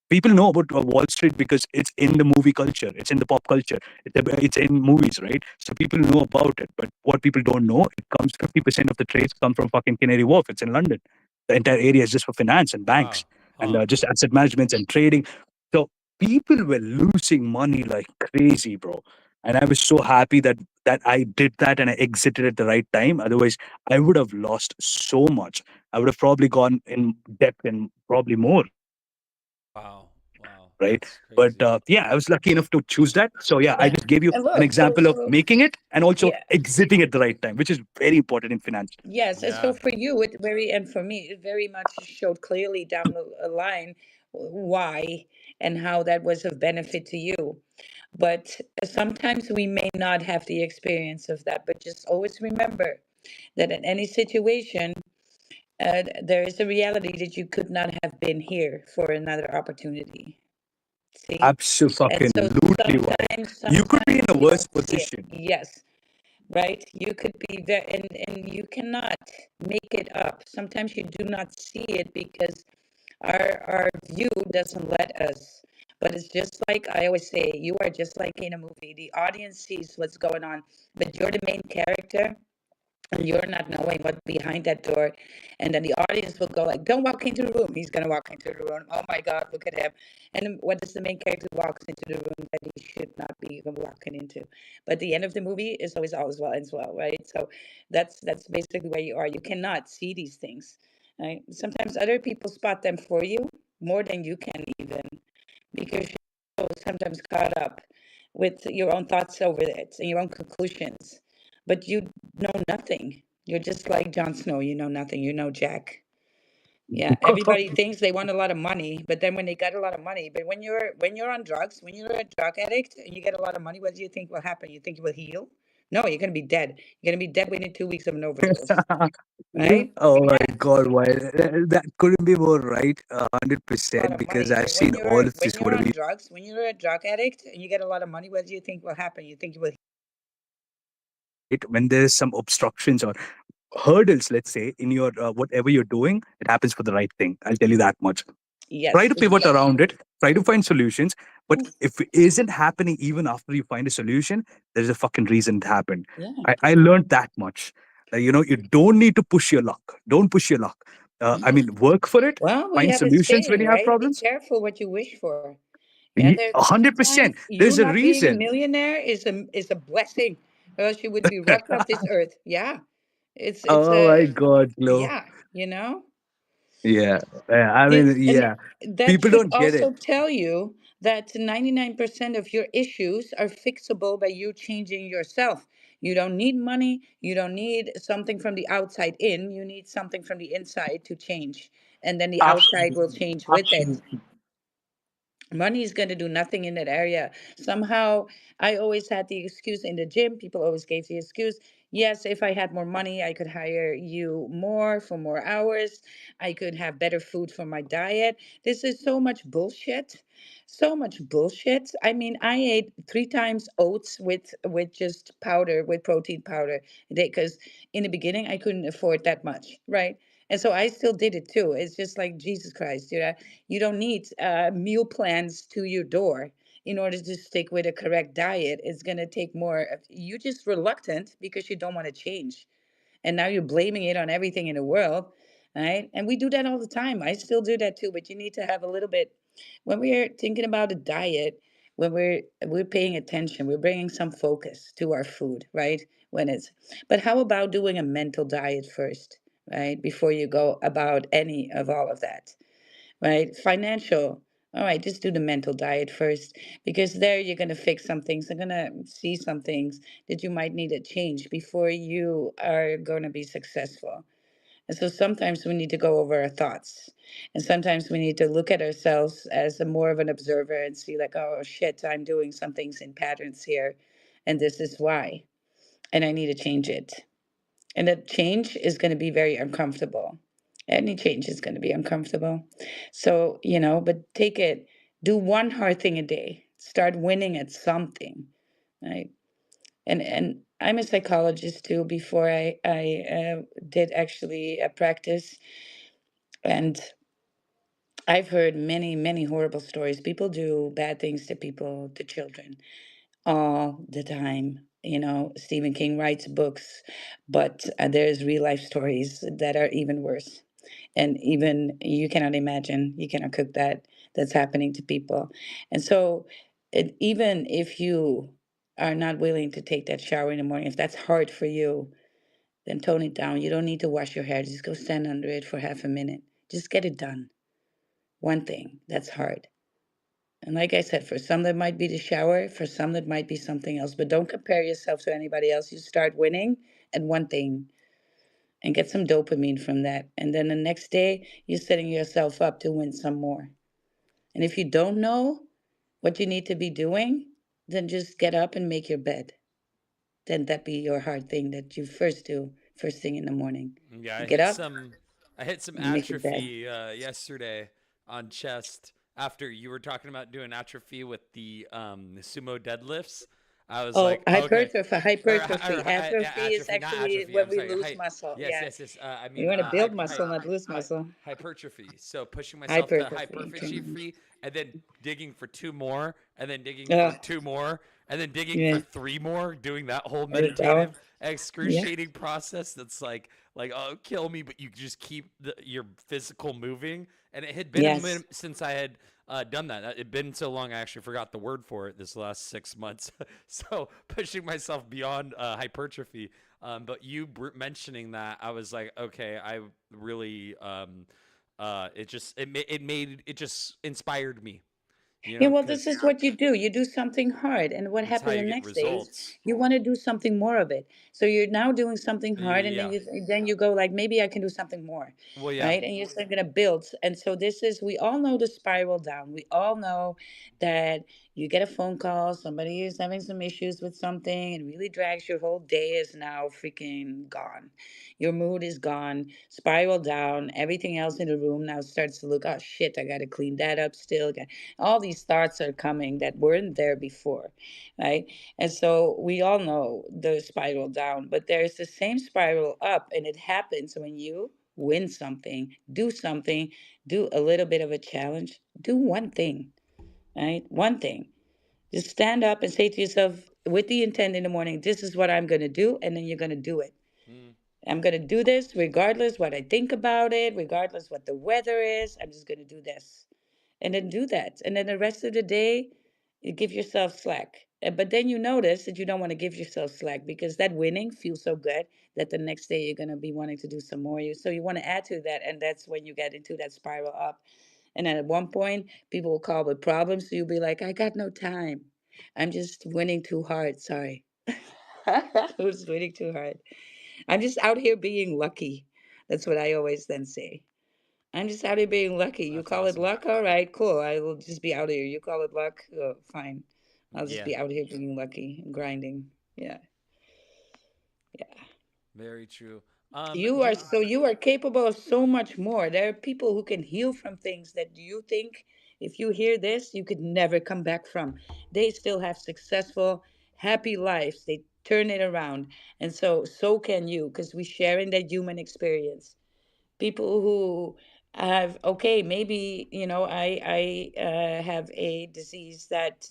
People know about Wall Street because it's in the movie culture, it's in the pop culture, it's in movies, right? So people know about it. But what people don't know, it comes 50% of the trades come from fucking Canary Wharf. It's in London. The entire area is just for finance and banks Wow. and Huh. just asset management and trading. So people were losing money like crazy, bro. And I was so happy that I did that and I exited at the right time. Otherwise, I would have lost so much. I would have probably gone in debt and probably more, Wow. right? Wow. But That's crazy. yeah, I was lucky enough to choose that. So yeah, I just Yeah. gave you And an look, so example of making it and also yeah. exiting at the right time, which is very important in finance. Yes, and so Yeah. for you, and for me, it very much showed clearly down the line why and how that was of benefit to you. But sometimes we may not have the experience of that, but just always remember that in any situation, there is a reality that you could not have been here for another opportunity. See? And so Absolutely right. You could be in sometimes a we worse don't see it. position. Yes, right? You could be there, and you cannot make it up. Sometimes you do not see it because our view doesn't let us. But it's just like I always say, you are just like in a movie. The audience sees what's going on, but you're the main character, and you're not knowing what's behind that door. And then the audience will go like, don't walk into the room. He's going to walk into the room. Oh my God, look at him. And then what does the main character walks into the room that he should not be even walking into? But the end of the movie is always all as well ends well, right? So that's basically where you are. You cannot see these things, right? Sometimes other people spot them for you more than you can even, because you're sometimes caught up with your own thoughts over it and your own conclusions, but you know nothing. You're just like Jon Snow. You know nothing. You know Jack. Yeah, everybody thinks they want a lot of money, but then when they got a lot of money, but when you're on drugs, when you're a drug addict and you get a lot of money, what do you think will happen? You think you will heal? No, you're gonna be dead. You're gonna be dead within 2 weeks of an overdose, right? Oh my Yeah, God, why that couldn't be more right, a lot 100%, of because money. I've So seen all of when this, you're whatever on you drugs, when you're a drug addict and you get a lot of money, what do you think will happen? You think you will? it, when there's some obstructions or hurdles, let's say, in your whatever you're doing, it happens for the right thing. I'll tell you that much. Try Yes, to pivot around it, try to find solutions. But if it isn't happening even after you find a solution, there's a fucking reason it happened. yeah. I learned that much. You don't need to push your luck. Don't push your luck. I Mm. mean, work for it, Well, we find have a solutions when saying, you have right? Be problems. careful what you wish for. Yeah, there's 100%. sometimes you There's a not being a reason. millionaire is a blessing, or else you would be rocked off this earth. Yeah, it's Oh my a God, Glow. yeah, you know. Yeah. I mean, And yeah. that People should don't get it. also tell you that 99% of your issues are fixable by you changing yourself. You don't need money. You don't need something from the outside in. You need something from the inside to change. And then the outside will Absolutely. change with it. Absolutely. Money is going to do nothing in that area. Somehow, I always had the excuse in the gym. People always gave the excuse, yes, if I had more money, I could hire you more for more hours. I could have better food for my diet. This is so much bullshit. So much bullshit. I mean, I ate 3 times oats with just powder, with protein powder, because in the beginning I couldn't afford that much, right? And so I still did it too. It's just like Jesus Christ, you don't need meal plans to your door in order to stick with a correct diet. It's going to take more. You're just reluctant because you don't want to change. And now you're blaming it on everything in the world, right? And we do that all the time. I still do that too, but you need to have a little bit when we're thinking about a diet, when we're paying attention, we're bringing some focus to our food, right? When it's But how about doing a mental diet first, right? Before you go about any of all of that, right? Financial. All right, just do the mental diet first, because there you're going to fix some things. You're going to see some things that you might need to change before you are going to be successful. And so sometimes we need to go over our thoughts. And sometimes we need to look at ourselves as a more of an observer and see, like, oh, shit, I'm doing some things in patterns here. And this is why. And I need to change it. And that change is going to be very uncomfortable. Any change is going to be uncomfortable. So, but take it, do one hard thing a day, start winning at something, right? And I'm a psychologist too. Before I did actually practice, and I've heard many, many horrible stories. People do bad things to people, to children, all the time. Stephen King writes books, but there's real life stories that are even worse. And even you cannot imagine, you cannot cook that, that's happening to people. And so, even if you are not willing to take that shower in the morning, if that's hard for you, then tone it down. You don't need to wash your hair. Just go stand under it for half a minute. Just get it done. One thing that's hard. And like I said, for some that might be the shower, for some that might be something else. But don't compare yourself to anybody else. You start winning at one thing and get some dopamine from that. And then the next day, you're setting yourself up to win some more. And if you don't know what you need to be doing, then just get up and make your bed. Then that be your hard thing that you first do first thing in the morning. Yeah, You get up, I hit some you make your bed. atrophy yesterday on chest after you were talking about doing atrophy with the sumo deadlifts. I was Oh, like, okay, hypertrophy. Hypertrophy. yeah, Atrophy is atrophy, not actually atrophy. when I'm we sorry. lose muscle. Yes, Yeah. yes, yes. I You mean, want to build muscle, not lose muscle. hypertrophy. So pushing myself to Hypertrophy training. hypertrophy, and then digging for two more, and then digging for Yeah. two more, and then digging for Yeah. three more. Doing that whole Are you telling? meditative, Yeah. excruciating process that's like oh kill me, but you just keep your physical moving. And it had been a Yes. minute since I had done that. It had been so long I actually forgot the word for it this last 6 months. So pushing myself beyond hypertrophy. But you mentioning that, I was like, okay, I really it just inspired me, Yeah, well, this because is what you do. You do something hard, and what that's how happens the you get next day is results. you want to do something more of it. So you're now doing something hard, and Yeah. then you go like, maybe I can do something more, Well, yeah. right? And you're still gonna build. And so this is we all know the spiral down. We all know that you get a phone call, somebody is having some issues with something, and really drags your whole day is now freaking gone. Your mood is gone, spiral down. Everything else in the room now starts to look, oh shit, I gotta clean that up still. All these thoughts are coming that weren't there before, right? And so we all know the spiral down, but there's the same spiral up, and it happens when you win something, do a little bit of a challenge, do one thing, right? One thing. Just stand up and say to yourself, with the intent in the morning, this is what I'm going to do, and then you're going to do it. Mm, I'm going to do this regardless what I think about it, regardless what the weather is. I'm just going to do this and then do that. And then the rest of the day, you give yourself slack. But then you notice that you don't want to give yourself slack because that winning feels so good that the next day you're going to be wanting to do some more. So you want to add to that. And that's when you get into that spiral up. And then at one point, people will call with problems. So you'll be like, I got no time. I'm just winning too hard. Sorry. Who's winning too hard? I'm just out here being lucky. That's what I always then say. I'm just out here being lucky. You that's call it awesome. luck? All right, cool. I will just be out here. You call it luck? Fine. I'll just Yeah. be out here being lucky and grinding. Yeah. Yeah. Very true. You Do are you, so you are capable of so much more. There are people who can heal from things that you think if you hear this, you could never come back from. They still have successful, happy lives. They turn it around. And so can you, because we share in that human experience. People who have, okay, maybe I have a disease that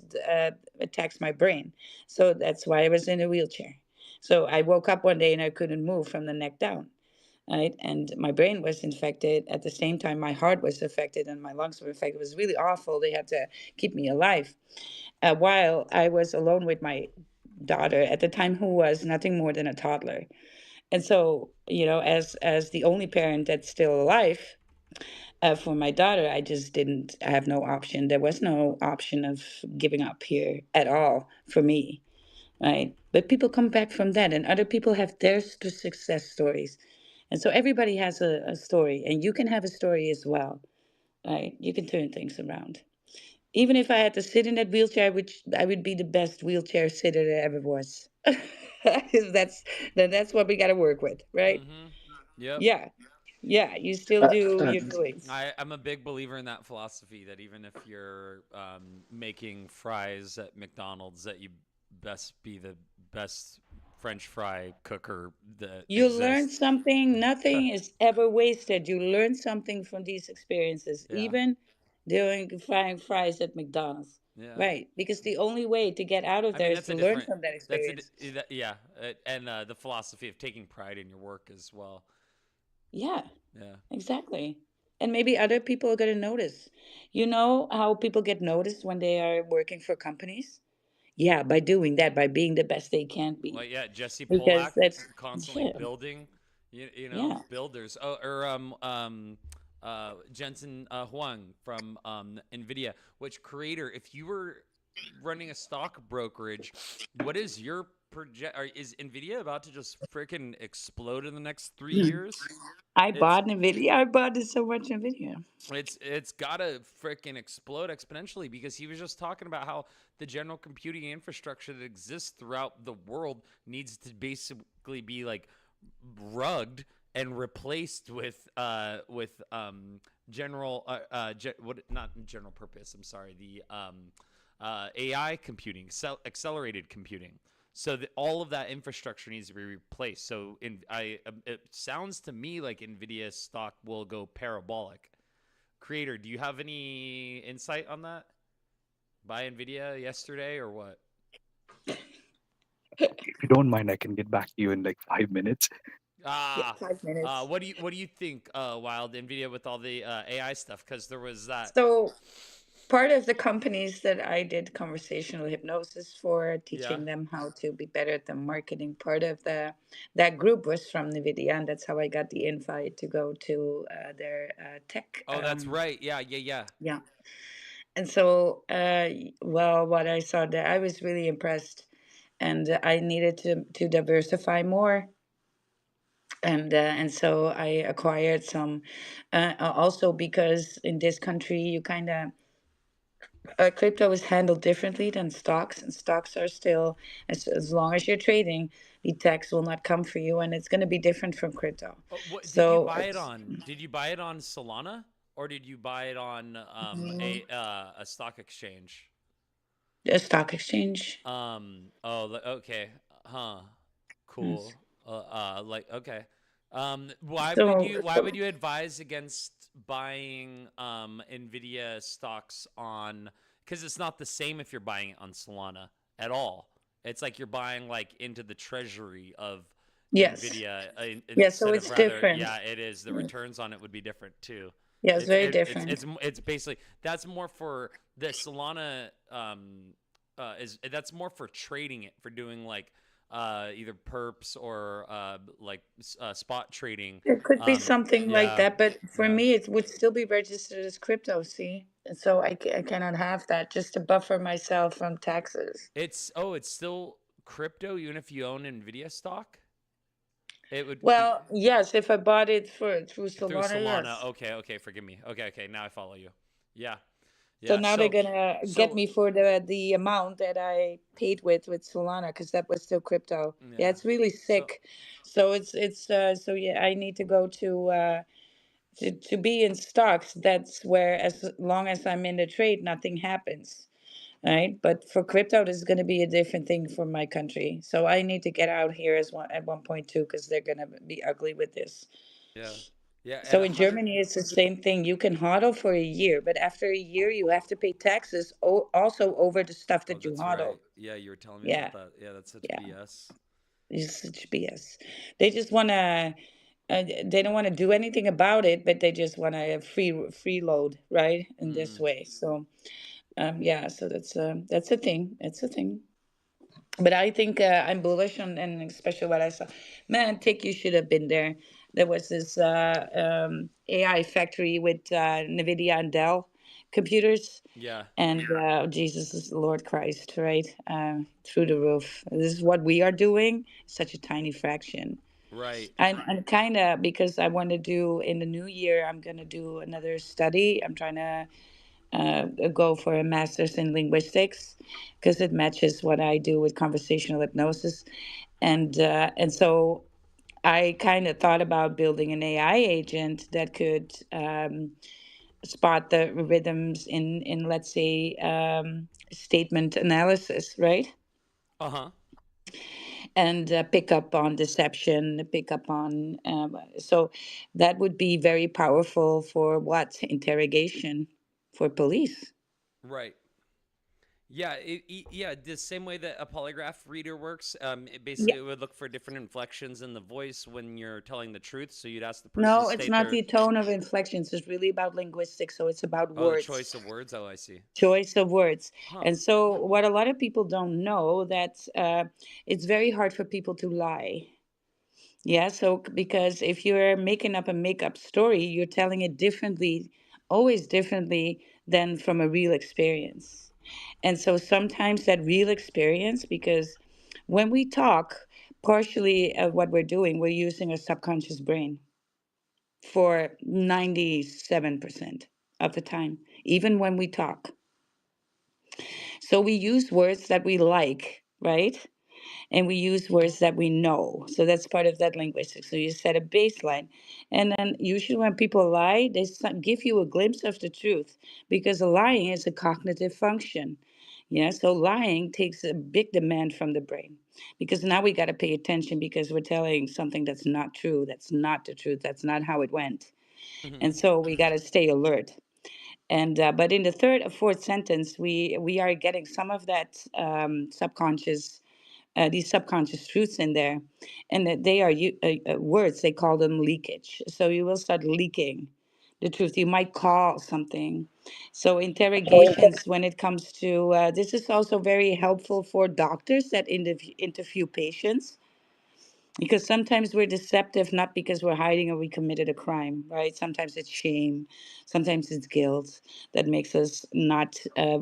attacks my brain, so that's why I was in a wheelchair. So I woke up one day and I couldn't move from the neck down, right? And my brain was infected at the same time my heart was affected and my lungs were affected. It was really awful. They had to keep me alive while I was alone with my daughter at the time, who was nothing more than a toddler. And so, as the only parent that's still alive for my daughter, I have no option. There was no option of giving up here at all for me, right? But people come back from that, and other people have their success stories. And so everybody has a story, and you can have a story as well, right? You can turn things around. Even if I had to sit in that wheelchair, which I would be the best wheelchair sitter there ever was. that's that's what we got to work with, right? mm-hmm. Yep. Yeah, yeah. You still do Uh, your doings. I'm a big believer in that philosophy that even if you're making fries at McDonald's, that you best be the best French fry cooker that You learn exists. something. Nothing is ever wasted. You learn something from these experiences, Yeah. even doing frying fries at McDonald's, Yeah. right? Because the only way to get out of I there mean, is that's to a learn different. from that That's a experience. yeah, and the philosophy of taking pride in your work as well. Yeah, Yeah. exactly. And maybe other people are going to notice. You know how people get noticed when they are working for companies? Yeah, by doing that, by being the best they can Well, be. yeah, Jesse Because Polak that's, constantly yeah, building, yeah. builders. Oh, or Jensen Huang from Nvidia. Which creator? If you were running a stock brokerage, what is your project? Is Nvidia about to just freaking explode in the next 3 years? I It's bought NVIDIA. I bought so much NVIDIA. it's gotta freaking explode exponentially, because he was just talking about how the general computing infrastructure that exists throughout the world needs to basically be like rugged and replaced with general what, not general purpose, I'm sorry, the AI computing, accelerated computing, so that all of that infrastructure needs to be replaced. So it sounds to me like Nvidia stock will go parabolic. Creator, do you have any insight on that? Buy Nvidia yesterday or what? If you don't mind, I can get back to you in like 5 minutes. Yeah, Ah, 5 minutes. what do you think, Wild Nvidia with all the AI stuff? Because there was that. So part of the companies that I did conversational hypnosis for, Yeah. teaching them how to be better at the marketing, part of the that group was from NVIDIA, and that's how I got the invite to go to their tech. Oh, that's right. Yeah, yeah, yeah. Yeah, and so well, what I saw there, I was really impressed, and I needed to diversify more. And so I acquired some, also because in this country you kind of crypto is handled differently than stocks, and stocks are still, as long as you're trading, the tax will not come for you, and it's going to be different from crypto. What did you So buy it it's on? Did you buy it on Solana or did you buy it on a stock exchange? a stock exchange. Okay. Huh. Yes. Cool. Like okay. Why would So, you why so would you advise against buying Nvidia stocks on, cuz it's not the same if you're buying it on Solana at all. It's like you're buying like into the treasury of yes, Nvidia yeah. So instead of it's rather, different. yeah, it is. The Yes. returns on it would be different too. Yeah, it's It's very it, it's different. it's it's basically that's more for the Solana is that's more for trading it, for doing like either perps or spot trading. It could be something like Yeah, that, but for yeah. me, it would still be registered as crypto. See, and so I cannot have that just to buffer myself from taxes. It's still crypto even if you own Nvidia stock. It would be Well, yes, if I bought it for through through Solana, Solana. yes. Okay, okay, forgive me. Okay, okay, now I follow you. Yeah, So yeah. now they're So, gonna get so me for the amount that I paid with Solana because that was still crypto. Yeah, yeah. it's really So sick. So so yeah, I need to go to be in stocks. That's where, as long as I'm in the trade, nothing happens. Right? But for crypto, this is going to be a different thing for my country. So I need to get out here as one at 1.2 because they're going to be ugly with this. yeah, yeah, and So a in hundred. Germany, it's the same thing. You can hodl for a year, but after a year, you have to pay taxes also over the stuff Oh, that you that's hodl. right. Yeah, you were telling me about Yeah, that. Yeah, that's such yeah. BS. It's such BS. They just want to. They don't want to do anything about it, but they just want to freeload, right? In this Mm. way. So yeah. So that's a thing. It's a thing. But I think I'm bullish on, and especially what I saw. Man, Tick, you should have been there. There was this AI factory with NVIDIA and Dell computers, Yeah, and Jesus is the Lord Christ, right? Through the roof. This is what we are doing, such a tiny fraction. right. I'm kind of, because I want to do in the new year, I'm going to do another study. I'm trying to go for a master's in linguistics because it matches what I do with conversational hypnosis, and so I kind of thought about building an AI agent that could spot the rhythms in let's say statement analysis, right? Uh-huh. And pick up on deception, pick up on so that would be very powerful for what interrogation for police. Right. Yeah, yeah, the same way that a polygraph reader works. It basically it would look for different inflections in the voice when you're telling the truth. So you'd ask the person to No, it's state not their, the tone of inflections. It's really about linguistics. So it's about oh, the choice words, of words. Oh, I see. choice of words. Huh. And so, what a lot of people don't know that it's very hard for people to lie. Yeah. So, because if you're making up a make-up story, you're telling it differently, always differently than from a real experience. And so, sometimes that real experience, because when we talk, partially of what we're doing, we're using our subconscious brain for 97% of the time, even when we talk. So we use words that we like, right? And we use words that we know. So that's part of that linguistics. So you set a baseline. And then usually when people lie, they give you a glimpse of the truth because lying is a cognitive function. Yeah, so lying takes a big demand from the brain because now we got to pay attention because we're telling something that's not true, that's not the truth, that's not how it went. Hmm. And so we got to stay alert. And but in the third or fourth sentence, we are getting some of that subconscious these subconscious truths in there, and that they are words. They call them leakage. So you will start leaking the truth. You might call something. So interrogations, when it comes to this, is also very helpful for doctors that interview patients, because sometimes we're deceptive, not because we're hiding or we committed a crime, right? Sometimes it's shame, sometimes it's guilt that makes us not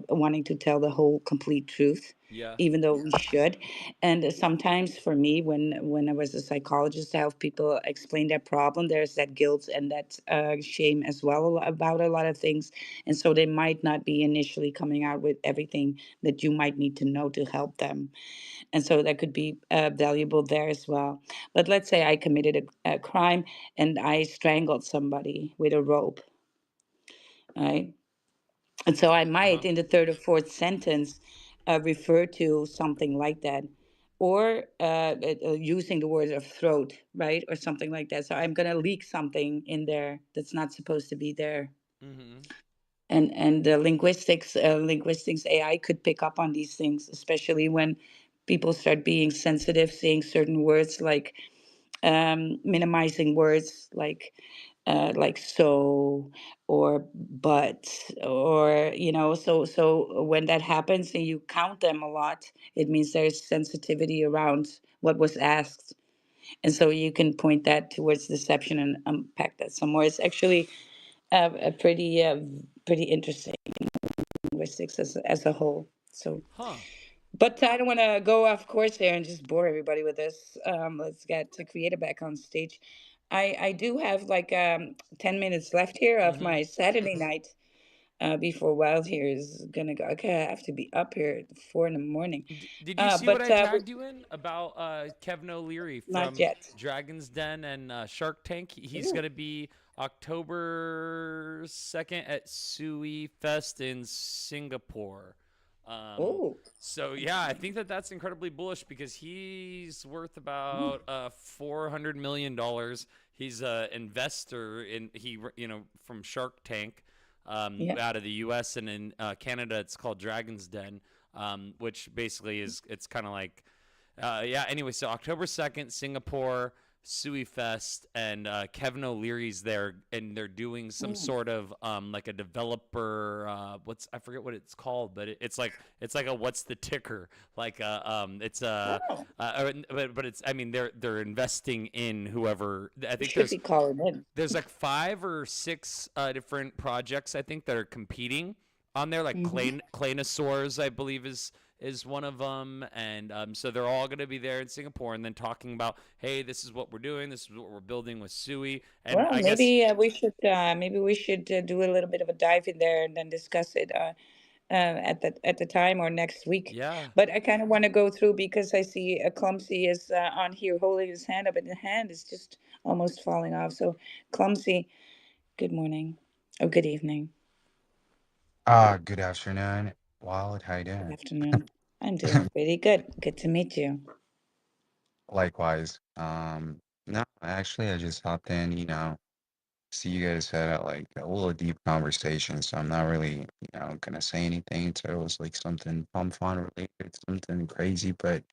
wanting to tell the whole complete truth, Yeah. even though we should. And sometimes for me, when I was a psychologist, to help people explain their problem, there's that guilt and that shame as well about a lot of things. And so they might not be initially coming out with everything that you might need to know to help them, and so that could be valuable there as well. But let's say I committed a crime and I strangled somebody with a rope, right? And so I Uh-huh. might, in the third or fourth sentence, refer to something like that, or using the word of throat, right, or something like that. So I'm going to leak something in there that's not supposed to be there. Mm-hmm. And the linguistics AI could pick up on these things, especially when people start being sensitive, saying certain words like minimizing words like so or but, or so when that happens and you count them a lot, it means there's sensitivity around what was asked, and so you can point that towards deception and unpack that some more. It's actually a pretty interesting linguistics as a whole. So, Huh. but I don't want to go off course here and just bore everybody with this. Let's get to Creator back on stage. I do have like 10 minutes left here of Mm-hmm. my Saturday night before Wild here is gonna go. Okay, I have to be up here at 4 in the morning. Did you see what But I tagged you in about Kevin O'Leary not from yet. Dragon's Den and Shark Tank? He's Ooh. going to be October 2nd at Sui Fest in Singapore. Um, Oh, so yeah, I think that that's incredibly bullish because he's worth about $400 million. He's an investor in from Shark Tank, yeah. out of the U.S., and in Canada it's called Dragon's Den, which basically is it's kind of like yeah. Anyway, so October 2nd, Singapore, Sui Fest, and Kevin O'Leary's there, and they're doing some Mm. sort of like a developer. I forget what it's called, but it's like a what's the ticker? Like it's Oh, but it's I mean they're investing in whoever. I we think should there's be calling in. there's like 5 or 6 different projects I think that are competing on there, like Hmm. Claynosaurs, I believe is one of them, and so they're all going to be there in Singapore, and then talking about, hey, this is what we're doing, this is what we're building with Sui, and Well, I guess maybe we should do a little bit of a dive in there and then discuss it at the time or next week. yeah. But I kind of want to go through because I see Clumsy is on here holding his hand up, and the hand is just almost falling off. So, Clumsy, good morning or good evening, Good afternoon, Wild. How you good doing? afternoon. I'm doing pretty good. Good to meet you. Likewise. No, actually, I just hopped in. See you guys had like a little deep conversation, so I'm not really, gonna say anything. So it was like something fun related, something crazy. But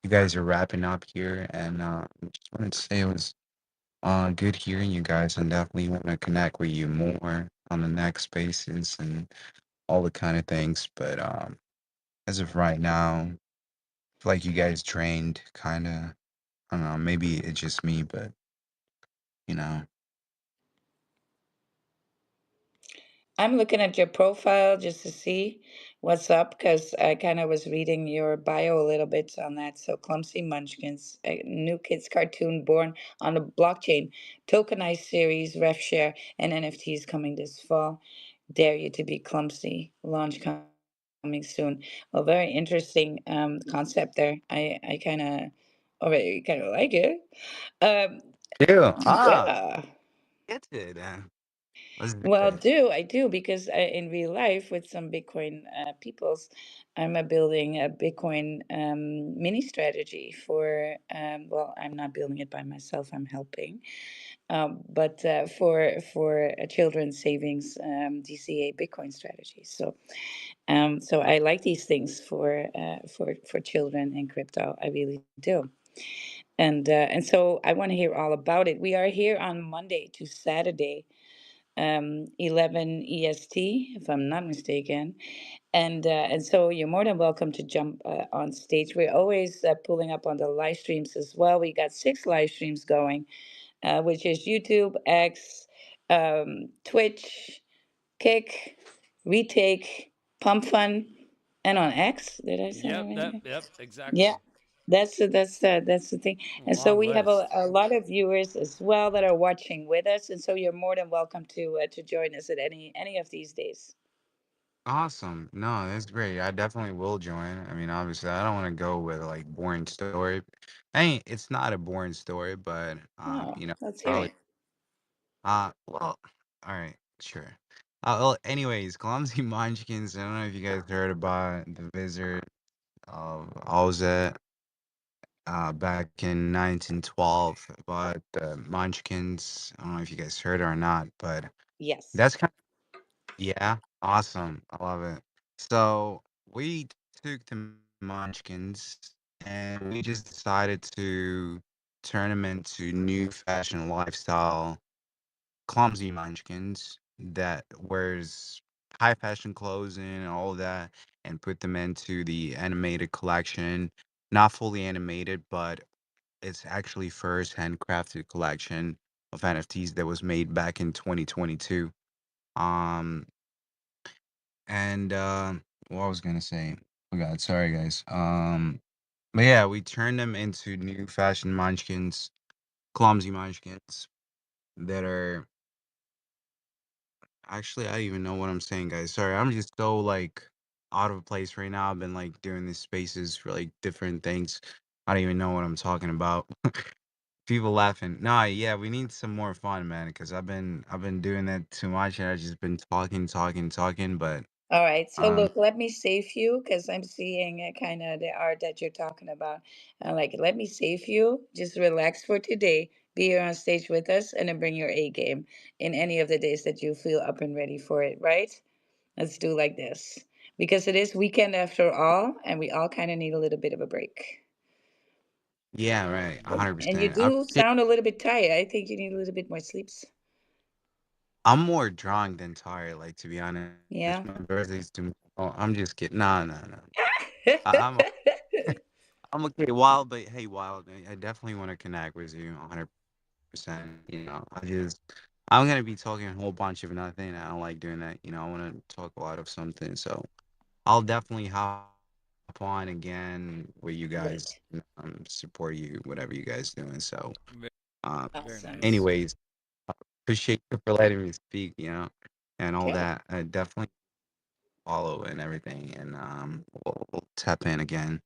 you guys are wrapping up here, and just wanted to say it was good hearing you guys, and definitely want to connect with you more on the next spaces and all the kind of things. But as of right now, feel like you guys drained, kind of. I don't know. Maybe it's just me, but you know. I'm looking at your profile just to see what's up because I kind of was reading your bio a little bit on that. So, Clumsy Munchkins, a new kids cartoon born on the blockchain, tokenized series, ref share, and NFTs coming this fall. Dare you to be clumsy. Launch coming soon. Well, very interesting concept there. I kind of already kind of like it. Um, Ew. yeah. Get it. Let's do Well, it. do I do because in real life with some Bitcoin peoples, I'm building a Bitcoin mini strategy for. Well, I'm not building it by myself. I'm helping, but for a children's savings DCA Bitcoin strategy. So I like these things for children and crypto. I really do. And so I want to hear all about it. We are here on Monday to Saturday, 11 EST, if I'm not mistaken. And so you're more than welcome to jump on stage. We're always pulling up on the live streams as well. We got 6 live streams going, which is YouTube, X, Twitch, Kick, Retake, Pump Fun, and on X. Did I say Yep, that yep, right? yep, Yeah, exactly. that's the thing. And so Long we have list. a lot of viewers as well that are watching with us, and so you're more than welcome to join us at any of these days. Awesome. No, that's great. I definitely will join. I mean, obviously, I don't want to go with like boring story. I ain't, it's not a boring story, but Oh, let's hear probably it. well, all right, sure. Well, anyways, Clumsy Munchkins. I don't know if you guys heard about the visit of Ozet back in 1912 about the Munchkins. I don't know if you guys heard it or not, but Yes. that's kind yeah, awesome. I love it. So we took the Munchkins and we just decided to turn them into new fashion lifestyle clumsy Munchkins that wears high fashion clothes and all that, and put them into the animated collection. Not fully animated, but it's actually first handcrafted collection of NFTs that was made back in 2022. Um, and what I was gonna say, oh God, sorry guys. But yeah, we turned them into new fashion munchkins, clumsy munchkins that are actually I don't even know what I'm saying, guys. Sorry, I'm just so like out of place right now. I've been like doing these spaces for like different things. I don't even know what I'm talking about. People laughing. Nah, yeah, we need some more fun, man. Because I've been doing that too much, and I've just been talking, talking, talking. But All right. So um, look, let me save you because I'm seeing kind of the art that you're talking about. Like, let me save you. Just relax for today. Be here on stage with us, and then bring your A game in any of the days that you feel up and ready for it. Right? Let's do like this because it is weekend after all, and we all kind of need a little bit of a break. yeah, right, And you 100%. do sound a little bit tired. I think you need a little bit more sleeps. I'm more drunk than tired. Like to be honest, my Yeah. birthday's tomorrow. I'm just kidding. Nah, nah, nah. I'm I'm okay. Wild, but hey, Wild. I definitely want to connect with you 100%. I'm gonna be talking a whole bunch of nothing. I don't like doing that. I want to talk a lot of something. So I'll definitely hop on again with you guys. Great. Support you, whatever you guys doing. So, Ve- um, Very Awesome. nice. anyways, appreciate you for letting me speak. And all Okay. that. I definitely follow and everything, and we'll tap in again.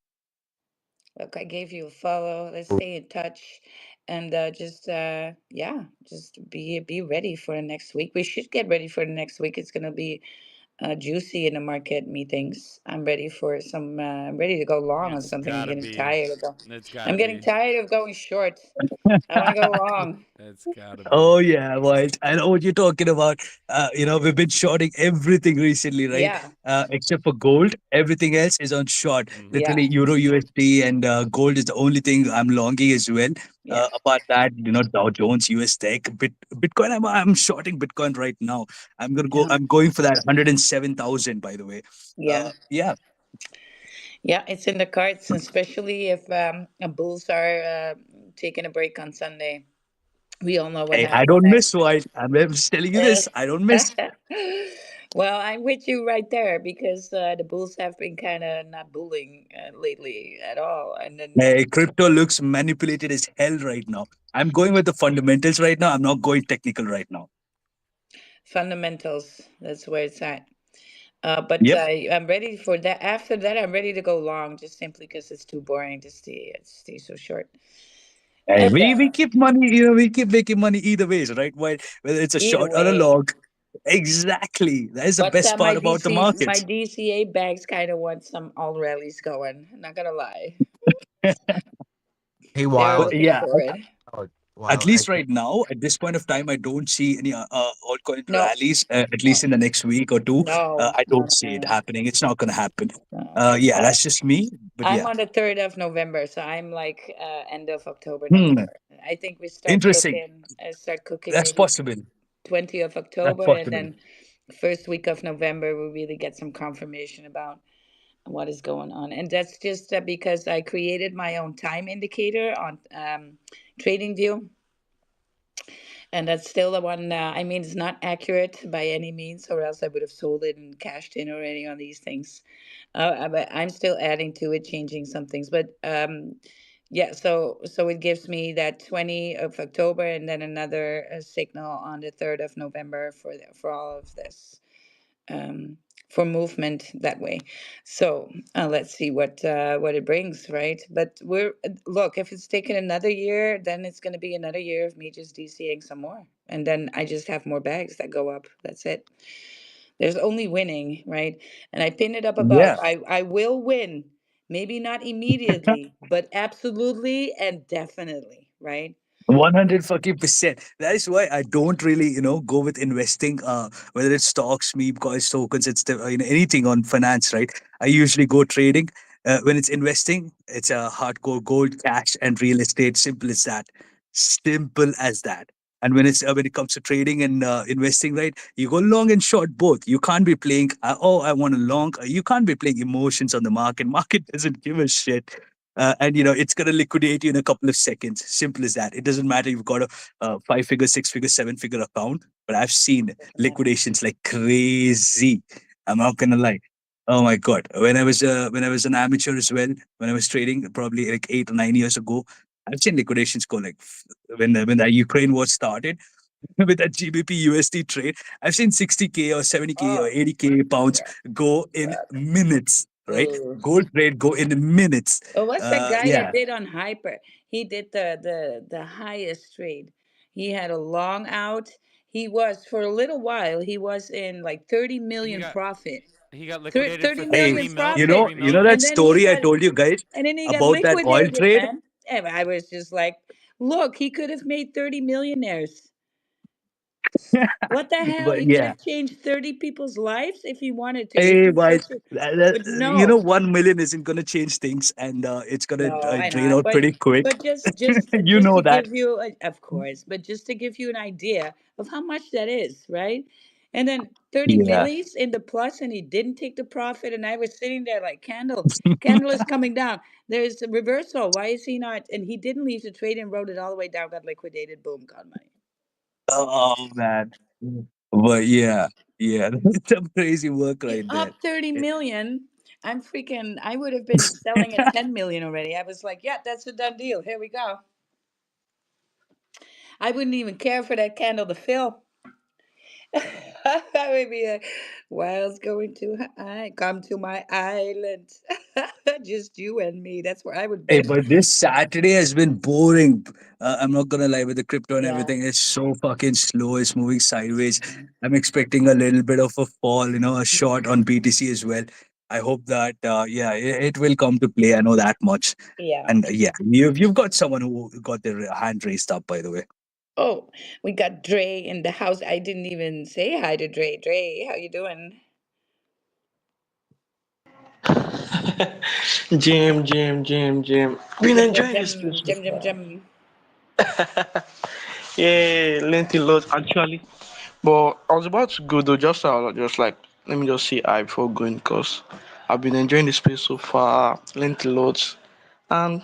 Look, I gave you a follow. Let's stay in touch, and just yeah, just be ready for the next week. We should get ready for the next week. It's gonna be juicy in the market meetings. I'm ready for some. I'm ready to go long on It's something. I'm gotta getting be. tired of go. It's I'm gotta getting be. tired of going short. I want to go long. It's gotta be. Oh yeah, right. I know what you're talking about. We've been shorting everything recently, right? Yeah, Except for gold, everything else is on short. Hmm. yeah, Literally, Euro USD and gold is the only thing I'm longing as well. yeah, Apart that, Dow Jones, US Tech, Bitcoin. I'm shorting Bitcoin right now. I'm gonna go. yeah, I'm going for that 107,000. By the way. yeah. Yeah. Yeah, it's in the cards, especially if Bulls are taking a break on Sunday. We all know what Hey, I happened, don't right? miss. So I'm just telling you this. I don't miss. Well, I'm with you right there because the Bulls have been kind of not bullying lately at all. And then Hey, crypto looks manipulated as hell right now. I'm going with the fundamentals right now. I'm not going technical right now. fundamentals, that's where it's at. But Yep. I'm ready for that. After that, I'm ready to go long just simply because it's too boring to stay so short. Hey, we keep money, we keep making money either ways, right? Whether it's a Either short or a way. long. Exactly. That is the But best my part about the DC my markets. DCA bags kind of want some all rallies going. Not gonna lie, Hey, they're But Wild. looking yeah, for it. at Wild. least right now, at this point of time, I don't see any altcoin No, rallies. At no, least in the next week or two, no, I no, don't see it no, happening. It's not going to happen. no. Yeah, that's just me. But I'm yeah, on the 3rd of November, so I'm like end of October, hmm, November. I think we interesting. start cooking That's maybe possible. 20th of That's October, and possible. then first week of November we really get some confirmation about what is going on. And that's just because I created my own time indicator on TradingView, and that's still the one. I mean, it's not accurate by any means, or else I would have sold it and cashed in already on these things. But I'm still adding to it, changing some things. But yeah, so it gives me that 20 of October, and then another signal on the 3rd of November for all of this. Um, for movement that way. So let's see what it brings, right? But look, if it's taken another year, then it's going to be another year of me just DCing some more, and then I just have more bags that go up. That's it. There's only winning, right? And I pin it up above. Yeah. I will win, maybe not immediately, but absolutely and definitely, right? 100 fucking percent. That is why I don't really, go with investing, whether it's stocks, meme coins, tokens, it's anything on finance, right? I usually go trading. When it's investing, it's a hardcore gold, cash, and real estate. Simple as that. Simple as that. And when it comes to trading and investing, right, you go long and short both. You can't be playing, I want a long. You can't be playing emotions on the market. Market doesn't give a shit. And it's going to liquidate you in a couple of seconds. Simple as that. It doesn't matter you've got a 5 figure, 6 figure, 7 figure account, but I've seen Doesn't matter. liquidations like crazy. I'm not gonna lie. Oh my god! When I was an amateur as well, when I was trading probably like 8 or 9 years ago, I've seen liquidations go like when the Ukraine war started with that GBP USD trade. I've seen 60K or 70K or Oh, 80K pounds yeah. go in Fuck. minutes. Right, Ugh. gold trade go in minutes. Well, what's that guy Yeah. that did on Hyper? He did the highest trade. He had a long out. He was for a little while. He was in like 30 He million got profit. he got liquidated for 30 Hey, 3 million mil. you profit, know, 3 you know million. that and then he story I got told you guys about that oil liquidated, trade? man. And I was just like, look, he could have made 30 millionaires. What the hell? But He could yeah, have changed 30 people's lives if he wanted to. If hey, he's but such a, but no. 1 million isn't gonna change things, and it's gonna No, I drain know, out pretty quick. but just You just to know that. give you, of course, but just to give you an idea of how much that is, right? And then 30 Yeah. millis in the plus, and he didn't take the profit, and I was sitting there like candle is coming down. There's a reversal. Why is he not? And he didn't leave the trade and wrote it all the way down, got liquidated, boom, got money. Oh man. But yeah, that's some crazy work right there. Up 30 Eh, million. I would have been selling at 10 million already. I was like, yeah, that's a done deal. Here we go. I wouldn't even care for that candle to fill. I would be like, Wild's going too high. Come to my island. Just you and me. That's where I would Hey, bet. but this Saturday has been boring. I'm not gonna lie, with the crypto and Yeah. everything, it's so fucking slow. It's moving sideways. I'm expecting a little bit of a fall, a short on BTC as well. I hope that yeah, it will come to play. I know that much. Yeah. And yeah, you've got someone who got their hand raised up, by the way. Oh, we got Dre in the house. I didn't even say hi to Dre. Dre, how you doing? Jim. Been Jim, jim, enjoying this place jim, so jim, jim, far. jim. Yeah, lengthy load actually. But I was about to go though, just like let me just say I before going because I've been enjoying the space so far. Lengthy loads, and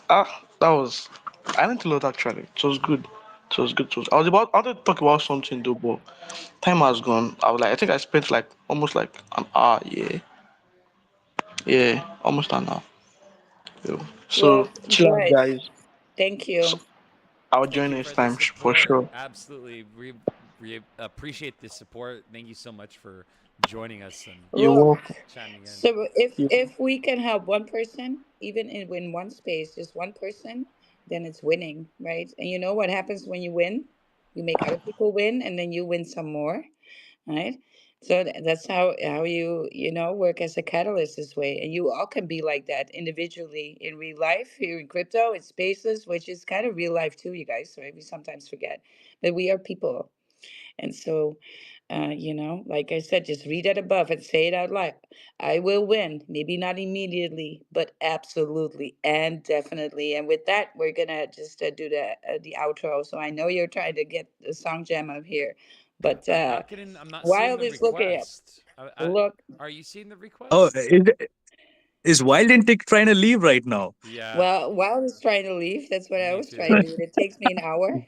that was I learned a lot actually. It was good. It was good. I wanted to talk about something though, but time has gone. I think I spent like almost like an hour. Yeah, almost an hour. Yo. So Well, chill out, good. guys. Thank So you. I'll Thank join you next for the time for support. sure. Absolutely. We appreciate the support. Thank you so much for joining us and You're Look, welcome. chiming in. so if You- if we can help one person, even in one space, just one person, then it's winning, right? And you know what happens when you win? You make other people win, and then you win some more, right? So that's how you work as a catalyst this way, and you all can be like that individually in real life, here in crypto, in spaces, which is kind of real life too, you guys. Right? We sometimes forget, but we are people, and so, like I said, just read it above and say it out loud. I will win. Maybe not immediately, but absolutely and definitely. And with that, we're gonna just do the outro. So I know you're trying to get the song jam up here, but I'm not getting. I'm not seeing Wild the is looking up. request. Look, Are you seeing the Oh, request? is Wild and Tic trying to leave right now? Yeah, well, Wild is trying to leave. That's what I me was trying to too. do. It takes me an hour,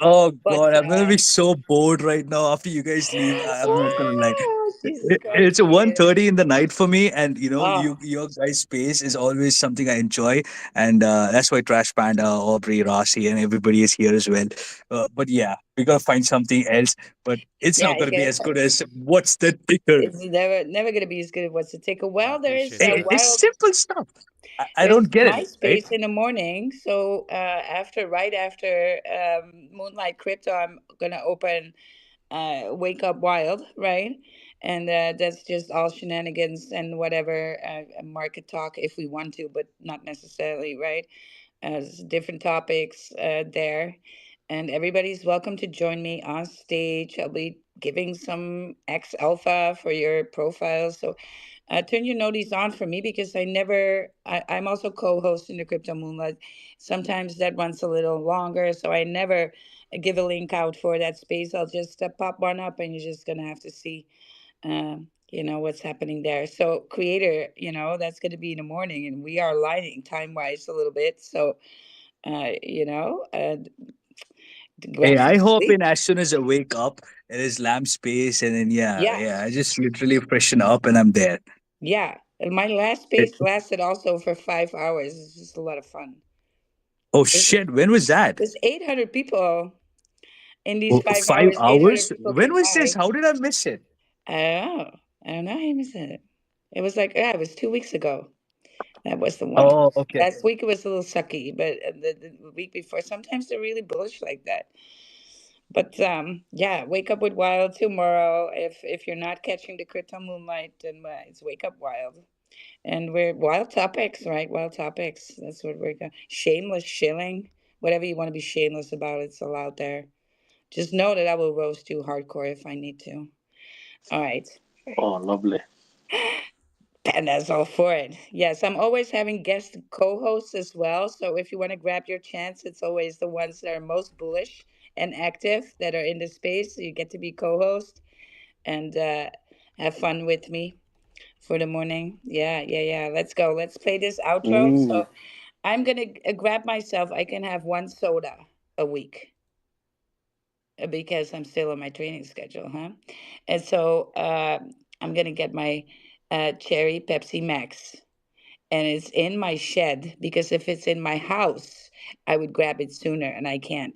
Oh but God, I'm gonna be so bored right now after you guys leave. I'm not gonna lie. Jesus Christ, It's a creator. 1:30 in the night for me, and Oh, your guys' space is always something I enjoy, and that's why Trash Panda, Aubrey, Rossi, and everybody is here as well. But yeah, we gotta find something else. But it's not yeah, you gonna be gotta as find. good as what's the ticker. It's never gonna be as good as what's the ticker. I Well, there is appreciate a that. It's wild. simple stuff. I There's don't get it, right? MySpace in the morning. So right after Moonlight Crypto, I'm gonna open Wake Up Wild, right? And that's just all shenanigans and whatever market talk if we want to, but not necessarily, right? As different topics there. And everybody's welcome to join me on stage. I'll be giving some X alpha for your profiles. So turn your notice on for me because I'm also co-hosting the Crypto Moonlight. Sometimes that runs a little longer, so I never give a link out for that space. I'll just pop one up and you're just going to have to see, what's happening there. So creator, that's going to be in the morning and we are aligning time-wise a little bit. So, Hey, grab some I hop sleep. in as soon as I wake up. It is lamp space, and then Yeah, yeah, I just literally freshen up and I'm there. yeah. And my last space lasted also for 5 hours. It's just a lot of fun. Oh It shit, when was that? was 800 people in these Oh, five five hours. 800 hours? people When came was this? by. How did I miss it? I don't know. I don't know how you missed it. It was like, yeah, it was 2 weeks ago. That was the one. Oh, okay. Last week it was a little sucky, but the week before, sometimes they're really bullish like that. But yeah, wake up with Wild tomorrow. If you're not catching the Crypto Moonlight, then it's Wake Up Wild. And we're wild topics, right? Wild topics. That's what we're going. Shameless shilling. Whatever you want to be shameless about, it's allowed there. Just know that I will roast you hardcore if I need to. All right. Oh, lovely. And that's all for it. Yes, I'm always having guest co hosts as well. So if you want to grab your chance, it's always the ones that are most bullish and active that are in the space. So you get to be co host and have fun with me for the morning. Yeah, yeah, yeah. Let's go. Let's play this outro. Ooh. So I'm going to grab myself. I can have one soda a week because I'm still on my training schedule, huh? And so I'm gonna get my cherry Pepsi Max, and it's in my shed because if it's in my house, I would grab it sooner, and I can't.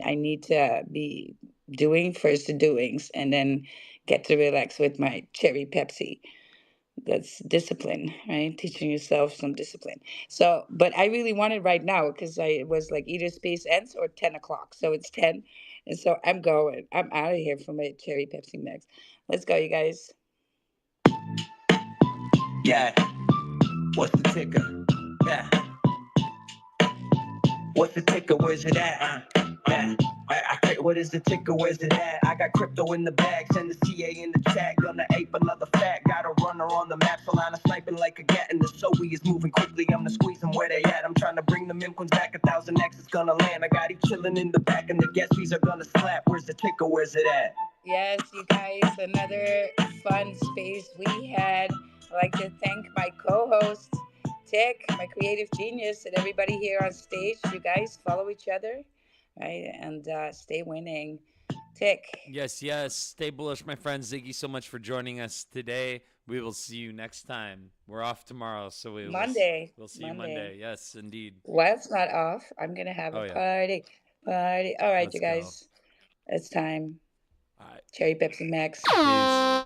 I need to be doing first the doings, and then get to relax with my cherry Pepsi. That's discipline, right? Teaching yourself some discipline. So, but I really want it right now because I was like either space ends or 10 o'clock. So it's 10. And so I'm going. I'm out of here for my cherry Pepsi Max. Let's go, you guys. Yeah, what's the ticker? Yeah, what's the ticker? Where's it at? Yeah. What is the ticker? Where's it at? I got crypto in the bag, send the CA in the chat. Gonna ape another fat. Got a runner on the map, Solana sniping like a gat. And the Zoe is moving quickly. I'm the squeeze them where they at. I'm trying to bring the Mimquins back. 1,000x is gonna land. I got it chilling in the back, and the gas fees are gonna slap. Where's the ticker? Where's it at? Yes, you guys, another fun space we had. I'd like to thank my co-host, Tick, my creative genius, and everybody here on stage. You guys follow each other, right? And stay winning. Tick, Yes, yes. Stay bullish, my friends. Thank you so much for joining us today. We will see you next time. We're off tomorrow, so Monday. we'll see you Monday. Monday. Yes, indeed. Well, it's not off. I'm gonna have a Oh yeah. party. Party. All right, you Let's go. guys. It's time. All right. Cherry Pepsi Max. Peace.